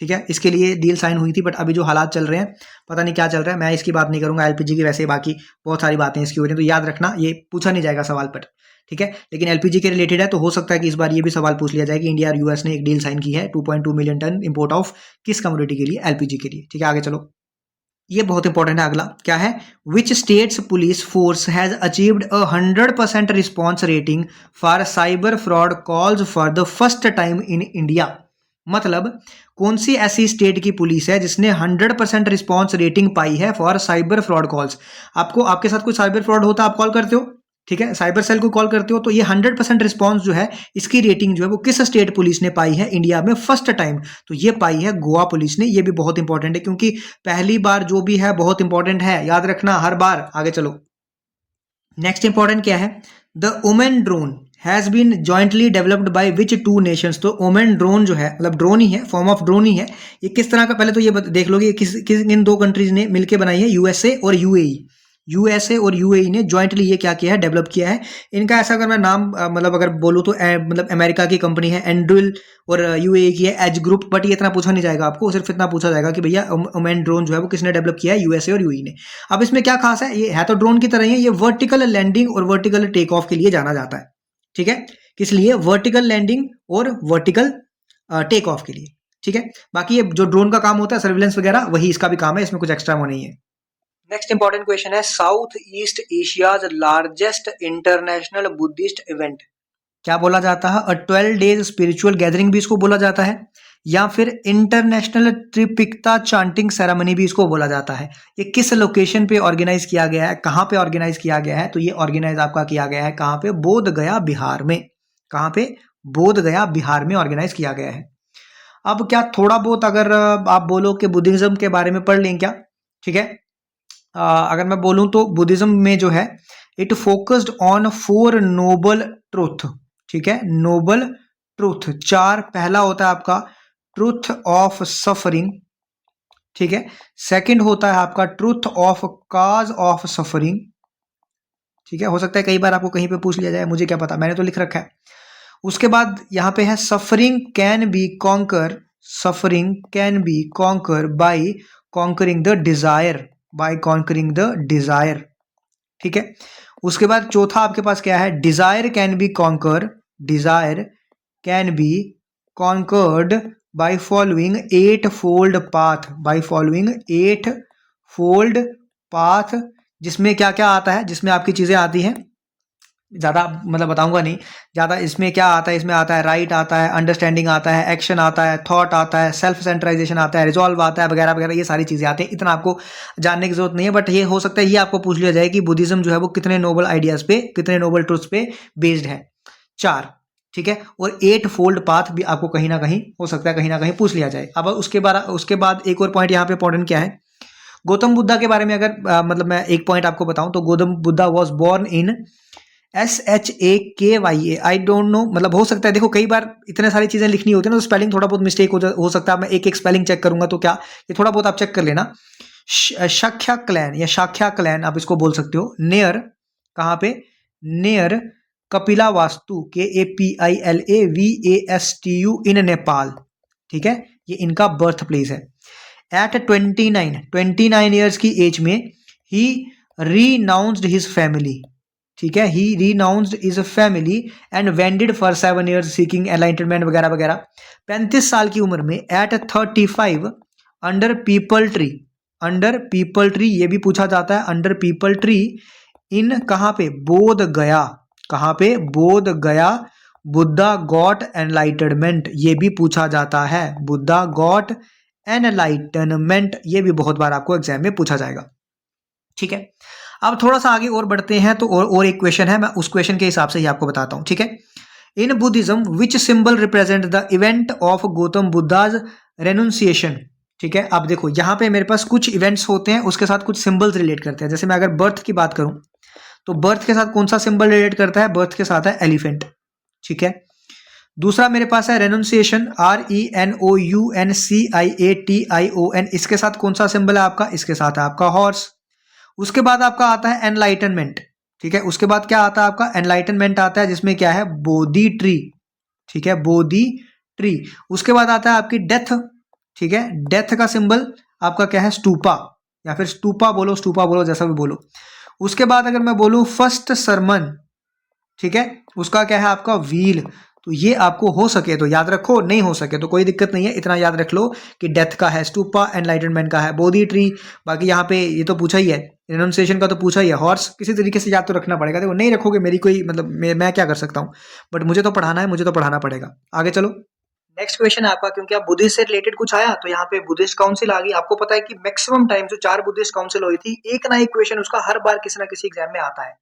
ठीक है, इसके लिए डील साइन हुई थी। बट अभी जो हालात चल रहे हैं पता नहीं क्या चल रहा है, मैं इसकी बात नहीं करूंगा। एलपीजी की वैसे बाकी बहुत सारी बातें इसकी हो रही हैं, तो याद रखना ये पूछा नहीं जाएगा सवाल पर, ठीक है। लेकिन एलपीजी के रिलेटेड है तो हो सकता है कि इस बार ये भी सवाल पूछ लिया जाए कि इंडिया और यूएस ने एक डील साइन की है 2.2 मिलियन टन इंपोर्ट ऑफ किस कमोडिटी के लिए? एलपीजी के लिए, ठीक है। आगे चलो, ये बहुत इंपॉर्टेंट है। अगला क्या है? Which states police force has achieved 100% response rating for cyber fraud calls for the first time in India. मतलब कौन सी ऐसी स्टेट की पुलिस है जिसने 100% रिस्पॉन्स रेटिंग पाई है फॉर साइबर फ्रॉड कॉल्स? आपको, आपके साथ कोई साइबर फ्रॉड होता है, आप कॉल करते हो, ठीक है, साइबर सेल को कॉल करते हो, तो ये 100% रिस्पॉन्स जो है, इसकी रेटिंग जो है वो किस स्टेट पुलिस ने पाई है इंडिया में फर्स्ट टाइम? तो ये पाई है गोवा पुलिस ने। ये भी बहुत इंपॉर्टेंट है क्योंकि पहली बार जो भी है बहुत इंपॉर्टेंट है, याद रखना हर बार। आगे चलो, नेक्स्ट इंपॉर्टेंट क्या है? The Omen drone has been jointly developed by which 2 nations. तो ओमेन ड्रोन जो है, मतलब ड्रोन ही है, फॉर्म ऑफ ड्रोन ही है, ये किस तरह का? पहले तो ये देख लो कि किस इन 2 कंट्रीज ने मिलकर बनाई है, यूएसए और यूएई। यूएसए और यूएई ने जॉइंटली ये क्या किया है? डेवलप किया है। इनका ऐसा अगर मैं नाम मतलब अगर बोलूँ तो मतलब अमेरिका की कंपनी है एंड्रिल और यूएई की है एज ग्रुप। बट ये इतना पूछा नहीं जाएगा आपको, सिर्फ इतना पूछा जाएगा कि भैया ओमेन ड्रोन जो है वो किसने डेवलप किया है? यूएसए और यूएई ने। अब इसमें क्या खास है? ये है तो ड्रोन की तरह ही है, ये वर्टिकल लैंडिंग और वर्टिकल टेक ऑफ के लिए जाना जाता है, ठीक है। किस लिए? वर्टिकल लैंडिंग और वर्टिकल टेक ऑफ के लिए, ठीक है। बाकी ये जो ड्रोन का काम होता है सर्विलेंस वगैरह, वही इसका भी काम है, इसमें कुछ एक्स्ट्रा वो नहीं है। नेक्स्ट इंपॉर्टेंट क्वेश्चन है, south east Asia's largest international Buddhist event क्या बोला जाता है? 12 डेज स्पिरिचुअल गैदरिंग भी इसको बोला जाता है, या फिर इंटरनेशनल त्रिपिक्ता चांटिंग सेरेमनी भी इसको बोला जाता है। ये किस लोकेशन पे ऑर्गेनाइज किया गया है? कहाँ पे ऑर्गेनाइज किया गया है? तो ये ऑर्गेनाइज आपका किया गया है कहाँ पे? बोध गया बिहार में। कहाँ पे? बोध गया बिहार में ऑर्गेनाइज किया गया है। अब क्या थोड़ा बहुत अगर आप बोलो कि बुद्धिज्म के बारे में पढ़ लें क्या, ठीक है। अगर मैं बोलूं तो बुद्धिज्म में जो है it focused on 4 noble truth, ठीक है, नोबल ट्रूथ 4। पहला होता है आपका ट्रूथ ऑफ सफरिंग, ठीक है। सेकंड होता है आपका truth of cause of suffering, ठीक है। हो सकता है कई बार आपको कहीं पे पूछ लिया जाए, मुझे क्या पता, मैंने तो लिख रखा है। उसके बाद यहाँ पे है suffering can be conquer, suffering can be conquer by conquering the desire, by conquering the desire, ठीक है। उसके बाद चौथा आपके पास क्या है? Desire can be conquer, desire can be conquered by following 8 fold path, by following 8 fold path. जिसमें क्या क्या आता है? जिसमें आपकी चीजें आती हैं, ज़्यादा मतलब बताऊंगा नहीं ज़्यादा। इसमें क्या आता है? इसमें आता है राइट आता है, अंडरस्टैंडिंग आता है, एक्शन आता है, थॉट आता है, सेल्फ सेंट्राइजेशन आता है, रिजॉल्व आता है, वगैरह वगैरह, ये सारी चीज़ें आती हैं। इतना आपको जानने की जरूरत नहीं है, बट ये हो सकता है ये आपको पूछ लिया जाए कि बुद्धिज्म जो है वो कितने नोबल आइडियाज़ पे, कितने नोबल ट्रूथ्स पे बेस्ड है? 4, ठीक है। और 8 फोल्ड पाथ भी आपको कहीं ना कहीं हो सकता है, कहीं ना कहीं पूछ लिया जाए। अब उसके बाद एक और पॉइंट यहाँ पे इंपॉर्टेंट क्या है? गौतम बुद्धा के बारे में अगर मतलब मैं एक पॉइंट आपको बताऊं तो Gautam Buddha was born in SHAKYA, I don't know, मतलब हो सकता है, देखो कई बार इतने सारी चीजें लिखनी होती है ना तो स्पेलिंग थोड़ा बहुत मिस्टेक हो सकता है। मैं एक एक स्पेलिंग चेक करूंगा तो क्या ये थोड़ा बहुत आप चेक कर लेना। शाख्या क्लैन या शाख्या क्लैन आप इसको बोल सकते हो। नेयर, कहाँ पे? Near Kapilavastu, KAPILAVASTU in Nepal, ठीक है। ये इनका बर्थ प्लेस है। एट 29 ईयर्स की एज में ही रीनाउंस्ड हिज फैमिली, ठीक है, he renounced his family and wandered for 7 years seeking enlightenment वगैरह वगैरह। 35 साल की उम्र में at 35 under peepal tree, under peepal tree ये भी पूछा जाता है, अंडर पीपल ट्री इन कहाँ पे, बोध गया, कहाँ पे, बोध गया, बुद्धा गॉट एनलाइटनमेंट ये भी पूछा जाता है, बुद्धा गॉट एनलाइटनमेंट ये भी बहुत बार आपको एग्जाम में पूछा जाएगा। ठीक है, अब थोड़ा सा आगे और बढ़ते हैं तो और एक क्वेश्चन है, मैं उस क्वेश्चन के हिसाब से ही आपको बताता हूं। ठीक है, in Buddhism which symbol represent the event of Gautam Buddha's renunciation. ठीक है, अब देखो यहाँ पे मेरे पास कुछ इवेंट्स होते हैं, उसके साथ कुछ सिंबल्स रिलेट करते हैं। जैसे मैं अगर बर्थ की बात करूं तो बर्थ के साथ कौन सा सिंबल रिलेट करता है, बर्थ के साथ है एलिफेंट। ठीक है, दूसरा मेरे पास है रेनुंसिएशन, RENOUNCIATION, इसके साथ कौन सा सिंबल है आपका, इसके साथ है आपका हॉर्स। उसके बाद आपका आता है एनलाइटनमेंट। ठीक है, उसके बाद क्या आता है आपका, एनलाइटनमेंट आता है जिसमें क्या है, बोधि ट्री। ठीक है, बोधि ट्री। उसके बाद आता है आपकी डेथ। ठीक है, डेथ का सिंबल आपका क्या है, स्टूपा, या फिर स्टूपा बोलो, स्टूपा बोलो, जैसा भी बोलो। उसके बाद अगर मैं बोलूं फर्स्ट सरमन, ठीक है, उसका क्या है आपका व्हील। तो ये आपको हो सके तो याद रखो, नहीं हो सके तो कोई दिक्कत नहीं है, इतना याद रख लो कि डेथ का है स्टूपा, एनलाइटनमेंट का है बोधि ट्री। बाकी यहाँ पे ये तो पूछा ही है, रिनंसिएशन का तो पूछा ही है, हॉर्स किसी तरीके से याद तो रखना पड़ेगा। देखो नहीं रखोगे मेरी कोई मतलब मैं क्या कर सकता हूँ, बट मुझे तो पढ़ाना है, मुझे तो पढ़ाना पड़ेगा। आगे चलो, नेक्स्ट क्वेश्चन है आपका, क्योंकि आप बुद्धिस्ट से रिलेटेड कुछ आया तो यहाँ पे बुद्धिस्ट काउंसिल आ गई। आपको पता है कि मैक्सिमम टाइम जो 4 बुद्धिस्ट काउंसिल हुई थी, एक ना एक क्वेश्चन उसका हर बार किसी ना किसी एग्जाम में आता है।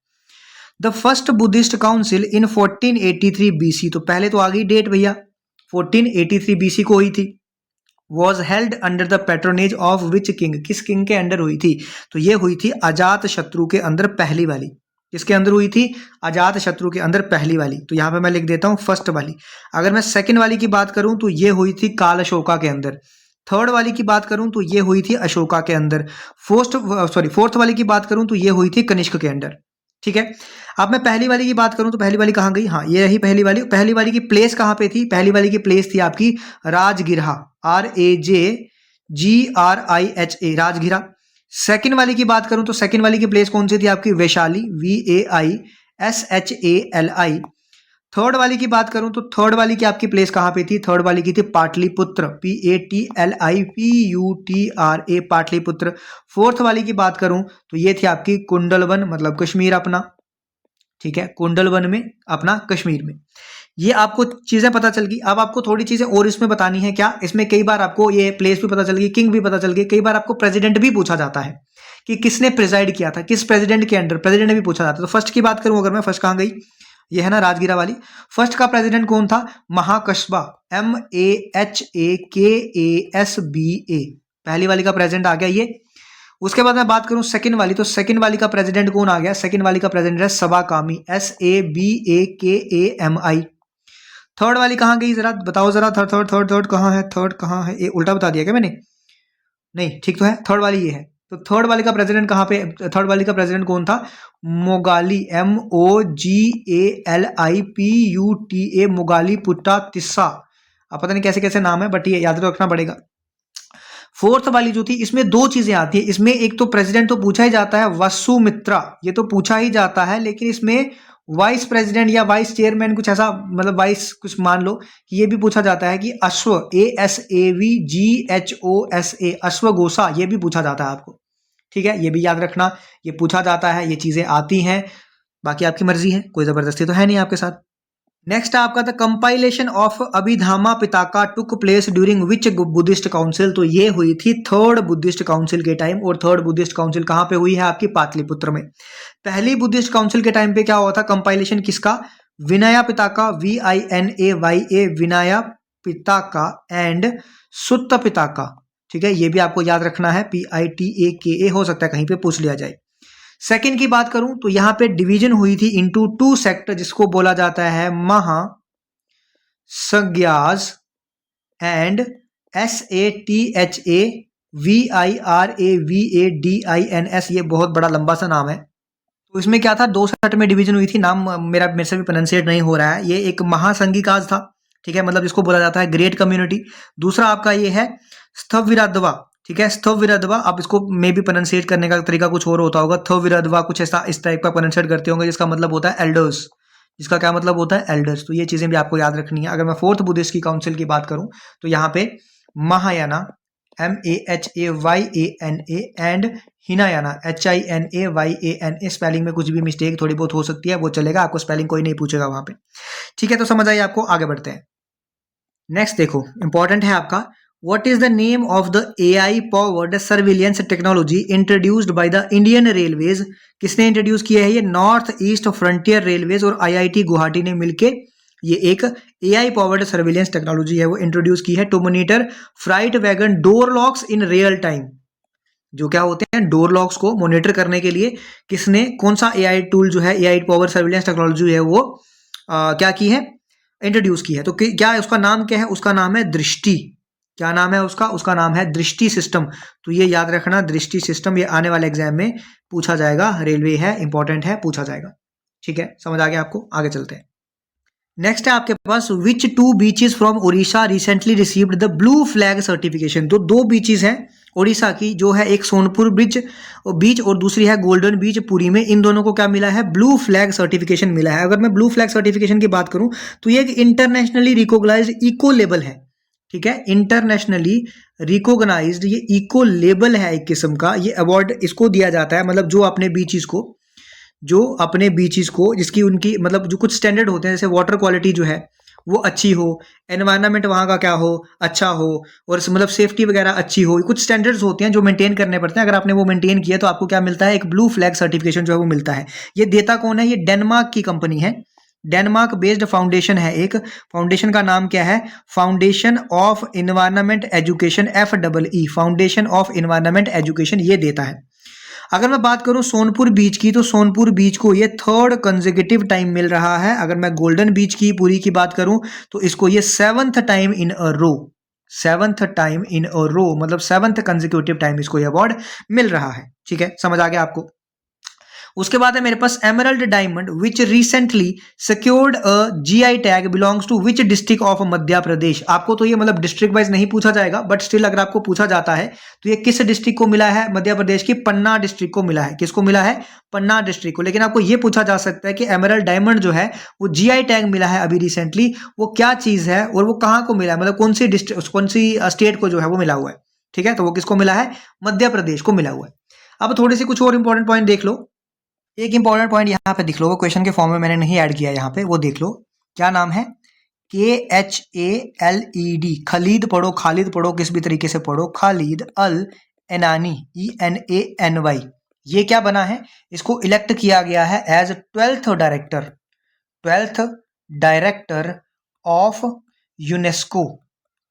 The first Buddhist council in 1483 BC, तो पहले तो आ गई डेट भैया, 1483 BC को हुई थी। Was held under the patronage of which king, किस किंग के अंडर हुई थी, तो ये हुई थी अजात शत्रु के अंदर पहली वाली। किसके अंदर हुई थी, अजात शत्रु के अंदर पहली वाली। तो यहाँ पे मैं लिख देता हूँ फर्स्ट वाली। अगर मैं सेकंड वाली की बात करूं तो ये हुई थी काल अशोका के अंदर। थर्ड वाली की बात करूं तो ये हुई थी अशोका के अंदर। फोर्थ वाली की बात करूं तो ये हुई थी कनिष्क के अंदर। ठीक है, अब मैं पहली वाली की बात करूं तो पहली वाली कहाँ गई, हाँ ये रही पहली वाली। पहली वाली की प्लेस कहाँ पे थी, पहली वाली की प्लेस थी आपकी राजगिरहा, RAJGRIHA, राजगिरा। सेकंड वाली की बात करूं तो सेकंड वाली की प्लेस कौन सी थी आपकी, वैशाली, VAISHALI। थर्ड वाली की बात करूं तो थर्ड वाली की आपकी प्लेस कहाँ पे थी, थर्ड वाली की थी पाटलिपुत्र, PATLIPUTRA, पाटलिपुत्र। फोर्थ वाली की बात करूं तो ये थी आपकी कुंडलवन, मतलब कश्मीर अपना। ठीक है, कुंडलवन में अपना कश्मीर में। ये आपको चीजें पता चल गई। अब आपको थोड़ी चीजें और इसमें बतानी है, क्या इसमें कई बार आपको ये प्लेस भी पता चल गई, किंग भी पता चल गई, कई बार आपको प्रेसिडेंट भी पूछा जाता है कि किसने प्रिजाइड किया था, किस प्रेसिडेंट के अंडर, प्रेसिडेंट भी पूछा जाता है। तो फर्स्ट की बात करूं अगर मैं, फर्स्ट कहां गई, ये है ना राजगिरा वाली। फर्स्ट का प्रेसिडेंट कौन था, महाकशबा, MAHAKASBA, पहली वाली का प्रेसिडेंट आ गया ये। उसके बाद मैं बात करूं सेकंड वाली, तो सेकंड वाली का प्रेसिडेंट कौन आ गया, सेकंड वाली का प्रेसिडेंट है सबाकामी, SABAKAMI। थर्ड वाली कहां गई, जरा बताओ जरा, थर्ड कहां है, थर्ड कहां है, ये उल्टा बता दिया क्या मैंने, नहीं ठीक तो है, थर्ड वाली ये है। तो थर्ड वाली का प्रेसिडेंट कहां पे, थर्ड वाली का प्रेसिडेंट कौन था, मोगाली, MOGALIPUTA, मोगाली पुट्टा तिस्सा। अब पता नहीं कैसे कैसे नाम है, बट ये याद रखना पड़ेगा। फोर्थ वाली जो थी, इसमें दो चीजें आती है, इसमें एक तो प्रेसिडेंट तो पूछा ही जाता है, वसुमित्रा, ये तो पूछा ही जाता है, लेकिन इसमें वाइस प्रेसिडेंट या वाइस चेयरमैन कुछ ऐसा, मतलब वाइस कुछ मान लो कि ये भी पूछा जाता है कि अश्व, ASAVGHOSA, अश्वघोषा, ये भी पूछा जाता है आपको। ठीक है, ये भी याद रखना, ये पूछा जाता है, ये चीजें आती हैं। बाकी आपकी मर्जी है, कोई जबरदस्ती तो है नहीं आपके साथ। नेक्स्ट आपका था compilation of Abhidhamma Pitaka took place during which Buddhist council, तो ये हुई थी थर्ड बुद्धिस्ट काउंसिल के टाइम। और थर्ड बुद्धिस्ट काउंसिल कहां पे हुई है आपकी, पाटलिपुत्र में। पहली बुद्धिस्ट काउंसिल के टाइम पे क्या हुआ था, कंपाइलेशन किसका, विनया पिताका, VINAYA, विनया पिताका एंड सुत्त पिताका। ठीक है, ये भी आपको याद रखना है, PITAKA, हो सकता है कहीं पे पूछ लिया जाए। सेकंड की बात करूं तो यहां पे डिवीजन हुई थी इनटू 2 सेक्टर, जिसको बोला जाता है महासंज्ञास एंड SATHAVIRAVADINS, ये बहुत बड़ा लंबा सा नाम है। तो इसमें क्या था, 2 सेट में डिवीजन हुई थी, नाम मेरे से भी प्रोनाउंसिएट नहीं हो रहा है। ये एक महासंघिकाज था, ठीक है, मतलब जिसको बोला जाता है ग्रेट कम्युनिटी। दूसरा आपका ये है स्थविरादवा, ठीक है, स्थविरादवा, आप इसको मे भी प्रोनाउंसिएट करने का तरीका कुछ और होता होगा, थविरादवा कुछ ऐसा इस टाइप का प्रोनाउंसिएट करते होंगे, जिसका मतलब होता है एल्डर्स, जिसका क्या मतलब होता है, एल्डर्स। तो ये चीजें भी आपको याद रखनी है। अगर मैं फोर्थ बुद्धिस्ट की काउंसिल की बात करूं तो यहाँ पे Mahayana, MAHAYANA and Hinayana HINAYANA। Spelling में कुछ भी मिस्टेक थोड़ी बहुत हो सकती है, वो चलेगा, आपको स्पेलिंग कोई नहीं पूछेगा वहां पे। ठीक है, तो समझ आई आपको, आगे बढ़ते हैं। नेक्स्ट देखो, इंपॉर्टेंट है आपका, what is the name of the AI powered surveillance technology introduced by the Indian railways. किसने इंट्रोड्यूस किया है? ये नॉर्थ ईस्ट फ्रंटियर रेलवेज और IIT गुवाहाटी ने मिलके ये एक AI पावर्ड सर्विलियंस टेक्नोलॉजी है वो इंट्रोड्यूस की है to monitor freight wagon door locks in real time. जो क्या होते हैं, डोर लॉक्स को मॉनिटर करने के लिए किसने, कौन सा AI टूल जो है, AI पावर सर्विलेंस टेक्नोलॉजी है वो क्या की है, इंट्रोड्यूस की है। तो क्या उसका नाम क्या है? उसका नाम है दृष्टि। क्या नाम है उसका? उसका नाम है दृष्टि सिस्टम। तो ये याद रखना, दृष्टि सिस्टम, ये आने वाले एग्जाम में पूछा जाएगा, रेलवे है, इंपॉर्टेंट है, पूछा जाएगा। ठीक है, समझ आ गया आपको, आगे चलते हैं। नेक्स्ट है आपके पास, विच 2 beaches from Orissa recently received the blue flag certification. तो 2 बीचेस हैं उड़ीसा की, जो है एक सोनपुर बीच और दूसरी है गोल्डन बीच पुरी में। इन दोनों को क्या मिला है? ब्लू फ्लैग सर्टिफिकेशन मिला है। अगर मैं ब्लू फ्लैग सर्टिफिकेशन की बात करूं तो ये एक इंटरनेशनली रिकॉग्नाइज्ड इको लेबल है। ठीक है, इंटरनेशनली रिकॉग्नाइज्ड ये इको लेबल है एक किस्म का। ये अवार्ड इसको दिया जाता है, मतलब जो अपने बीचेस को जिसकी उनकी मतलब जो कुछ स्टैंडर्ड होते हैं, जैसे वाटर क्वालिटी जो है वो अच्छी हो, एनवायरनमेंट वहाँ का क्या हो, अच्छा हो, और मतलब सेफ्टी वगैरह अच्छी हो, कुछ स्टैंडर्ड्स होते हैं जो मेंटेन करने पड़ते हैं। अगर आपने वो मेंटेन किया तो आपको क्या मिलता है? एक ब्लू फ्लैग सर्टिफिकेशन जो है वो मिलता है। ये देता कौन है? ये डेनमार्क की कंपनी है, डेनमार्क बेस्ड फाउंडेशन है। एक फाउंडेशन का नाम क्या है? Foundation of environment education, FEE, foundation of environment education, ये देता है। अगर मैं बात करूं सोनपुर बीच की, तो सोनपुर बीच को ये 3rd कंसेक्यूटिव टाइम मिल रहा है। अगर मैं गोल्डन बीच की पूरी की बात करूं तो इसको ये 7th time in a row, 7th time in अ रो, मतलब 7th कंसेक्यूटिव टाइम इसको ये अवार्ड मिल रहा है। ठीक है, समझ आ गया आपको। उसके बाद है मेरे पास emerald diamond which recently secured a GI tag belongs to which district of Madhya Pradesh. आपको तो ये मतलब डिस्ट्रिक्ट वाइज नहीं पूछा जाएगा, बट स्टिल अगर आपको पूछा जाता है तो ये किस डिस्ट्रिक्ट को मिला है? मध्य प्रदेश की पन्ना डिस्ट्रिक्ट को मिला है। किसको मिला है? पन्ना डिस्ट्रिक्ट को। लेकिन आपको ये पूछा जा सकता है कि एमरल्ड डायमंड जो है वो GI टैग मिला है अभी रिसेंटली, वो क्या चीज है और वो कहाँ को मिला है, मतलब कौन सी स्टेट को जो है वो मिला हुआ है। ठीक है, तो वो किसको मिला है? मध्य प्रदेश को मिला हुआ है। अब थोड़ी सी कुछ और इंपॉर्टेंट पॉइंट देख लो। एक इंपॉर्टेंट पॉइंट यहाँ पे दिख लो, वो क्वेश्चन के फॉर्म में मैंने नहीं ऐड किया यहाँ पे, वो देख लो। क्या नाम है? KHALED, खलीद पढ़ो, खालिद पढ़ो, किस भी तरीके से पढ़ो, खालिद अल एनानी, ENANY। ये क्या बना है? इसको इलेक्ट किया गया है as 12th director of UNESCO.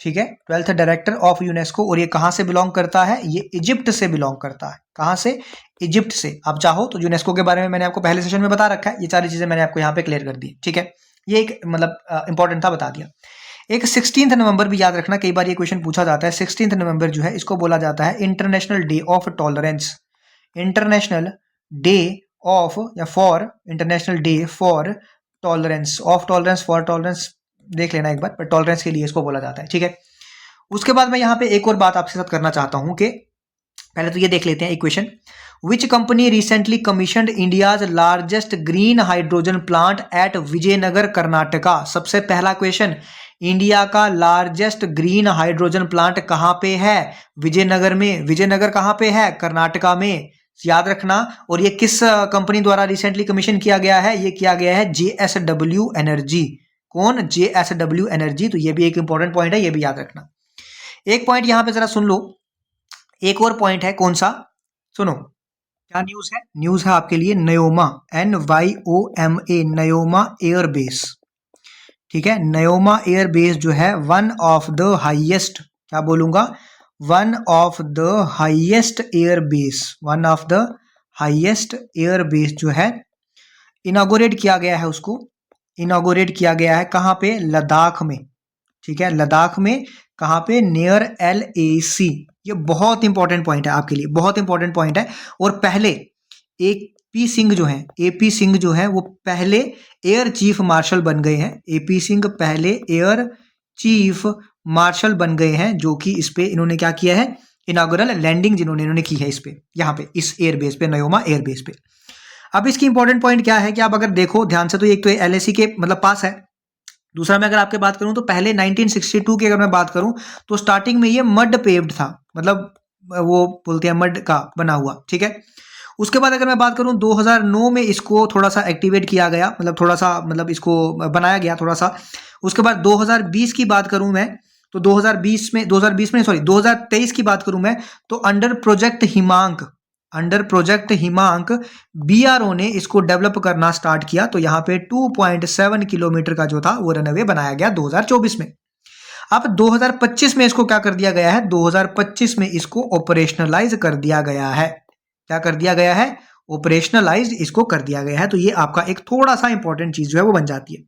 ठीक है, 12th डायरेक्टर ऑफ यूनेस्को। और ये कहां से बिलोंग करता है? ये इजिप्ट से बिलोंग करता है। कहां से? इजिप्ट से। आप चाहो तो यूनेस्को के बारे में मैंने आपको पहले सेशन में बता रखा है, ये सारी चीजें मैंने आपको यहाँ पे क्लियर कर दी। ठीक है, ये एक मतलब इंपॉर्टेंट था, बता दिया। एक 16 नवंबर भी याद रखना, कई बार ये क्वेश्चन पूछा जाता है। 16 नवंबर जो है इसको बोला जाता है international day of tolerance. International day of या for, international day for tolerance, of tolerance, for tolerance, देख लेना एक बार, पर टॉलरेंस के लिए इसको बोला जाता है। ठीक है, उसके बाद मैं यहाँ पे एक और बात आपके साथ करना चाहता हूं कि पहले तो ये देख लेते हैं equation. Which company recently commissioned India's largest green hydrogen plant at Vijayanagar Karnataka. सबसे पहला क्वेश्चन, इंडिया का लार्जेस्ट ग्रीन हाइड्रोजन प्लांट कहां पे है? विजयनगर में। विजयनगर कहां पे है? कर्नाटका में, याद रखना। और ये किस कंपनी द्वारा रिसेंटली कमीशन किया गया है? ये किया गया है JSW एनर्जी। कौन? JSW energy. तो ये भी एक इंपॉर्टेंट पॉइंट है, ये भी याद रखना। एक पॉइंट यहां पे जरा सुन लो, एक और पॉइंट है, कौन सा? सुनो, क्या न्यूज है? न्यूज है आपके लिए न्योमा, NYOMA, न्योमा एयरबेस। ठीक है, न्योमा एयरबेस जो है वन ऑफ द हाईएस्ट, क्या बोलूंगा, one of the highest airbase, one of the highest airbase जो है इनॉग्रेट किया गया है। उसको इनॉग्रेट किया गया है कहां पे? लद्दाख में। ठीक है, लद्दाख में, कहां पे? Near LAC। ये बहुत इंपॉर्टेंट पॉइंट है आपके लिए, बहुत इंपॉर्टेंट पॉइंट है। और पहले AP सिंह जो है, AP सिंह जो है वो पहले एयर चीफ मार्शल बन गए हैं। AP सिंह पहले एयर चीफ मार्शल बन गए हैं, जो कि इस पे इन्होंने क्या किया है? इनॉग्रल लैंडिंग जिन्होंने इन्होंने की है इस पे, यहाँ पे इस एयरबेस पे, न्योमा एयरबेस पे। अब इसकी इंपॉर्टेंट पॉइंट क्या है कि आप अगर देखो ध्यान से, तो एक तो LAC के मतलब पास है, दूसरा मैं अगर आपके बात करूं तो पहले 1962 की अगर मैं बात करूं तो स्टार्टिंग में ये मड पेव्ड था, मतलब वो बोलते हैं मड का बना हुआ, ठीक है। उसके बाद अगर मैं बात करूं 2009 में इसको थोड़ा सा एक्टिवेट किया गया, मतलब थोड़ा सा मतलब इसको बनाया गया थोड़ा सा। उसके बाद 2020 की बात करूं मैं तो 2020 में सॉरी 2023 की बात करूं मैं तो अंडर प्रोजेक्ट हिमांक बीआरओ ने इसको डेवलप करना स्टार्ट किया। तो यहाँ पे 2.7 किलोमीटर का जो था वो रनवे बनाया गया 2024 में। अब 2025 में इसको क्या कर दिया गया है, 2025 में इसको ऑपरेशनलाइज कर दिया गया है। क्या कर दिया गया है, ऑपरेशनलाइज इसको कर दिया गया है। तो ये आपका एक थोड़ा सा इंपॉर्टेंट चीज जो है वो बन जाती है,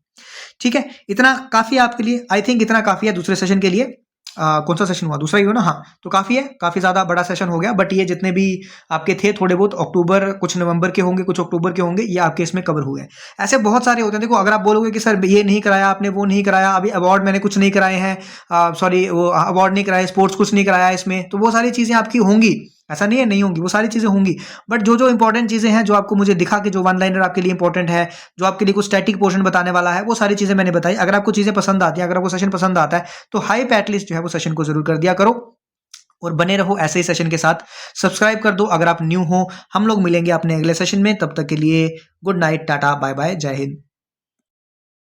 ठीक है। इतना काफी है आपके लिए, आई थिंक इतना काफी है दूसरे सेशन के लिए। कौन सा सेशन हुआ, दूसरा ही हो ना, हाँ। तो काफी है, काफी ज्यादा बड़ा सेशन हो गया। बट ये जितने भी आपके थे थोड़े बहुत अक्टूबर, कुछ नवंबर के होंगे, कुछ अक्टूबर के होंगे, ये आपके इसमें कवर हुए हैं। ऐसे बहुत सारे होते हैं। देखो अगर आप बोलोगे कि सर ये नहीं कराया आपने, वो नहीं कराया, अभी अवार्ड मैंने कुछ नहीं कराए हैं, सॉरी वो अवार्ड नहीं कराया, स्पोर्ट्स कुछ नहीं कराया इसमें, तो वो सारी चीजें आपकी होंगी, ऐसा नहीं है नहीं होंगी, वो सारी चीजें होंगी। बट जो जो इंपॉर्टेंट चीजें हैं, जो आपको मुझे दिखा के जो वन लाइनर आपके लिए इंपॉर्टेंट है, जो आपके लिए कुछ स्टैटिक पोर्शन बताने वाला है, वो सारी चीजें मैंने बताई। अगर आपको चीजें पसंद आती हैं, अगर आपको सेशन पसंद आता है तो हाइप एटलीस्ट जो है वो सेशन को जरूर कर दिया करो और बने रहो ऐसे ही सेशन के साथ। सब्सक्राइब कर दो अगर आप न्यू हो। हम लोग मिलेंगे अपने अगले सेशन में, तब तक के लिए good night, tata, bye bye, जय हिंद।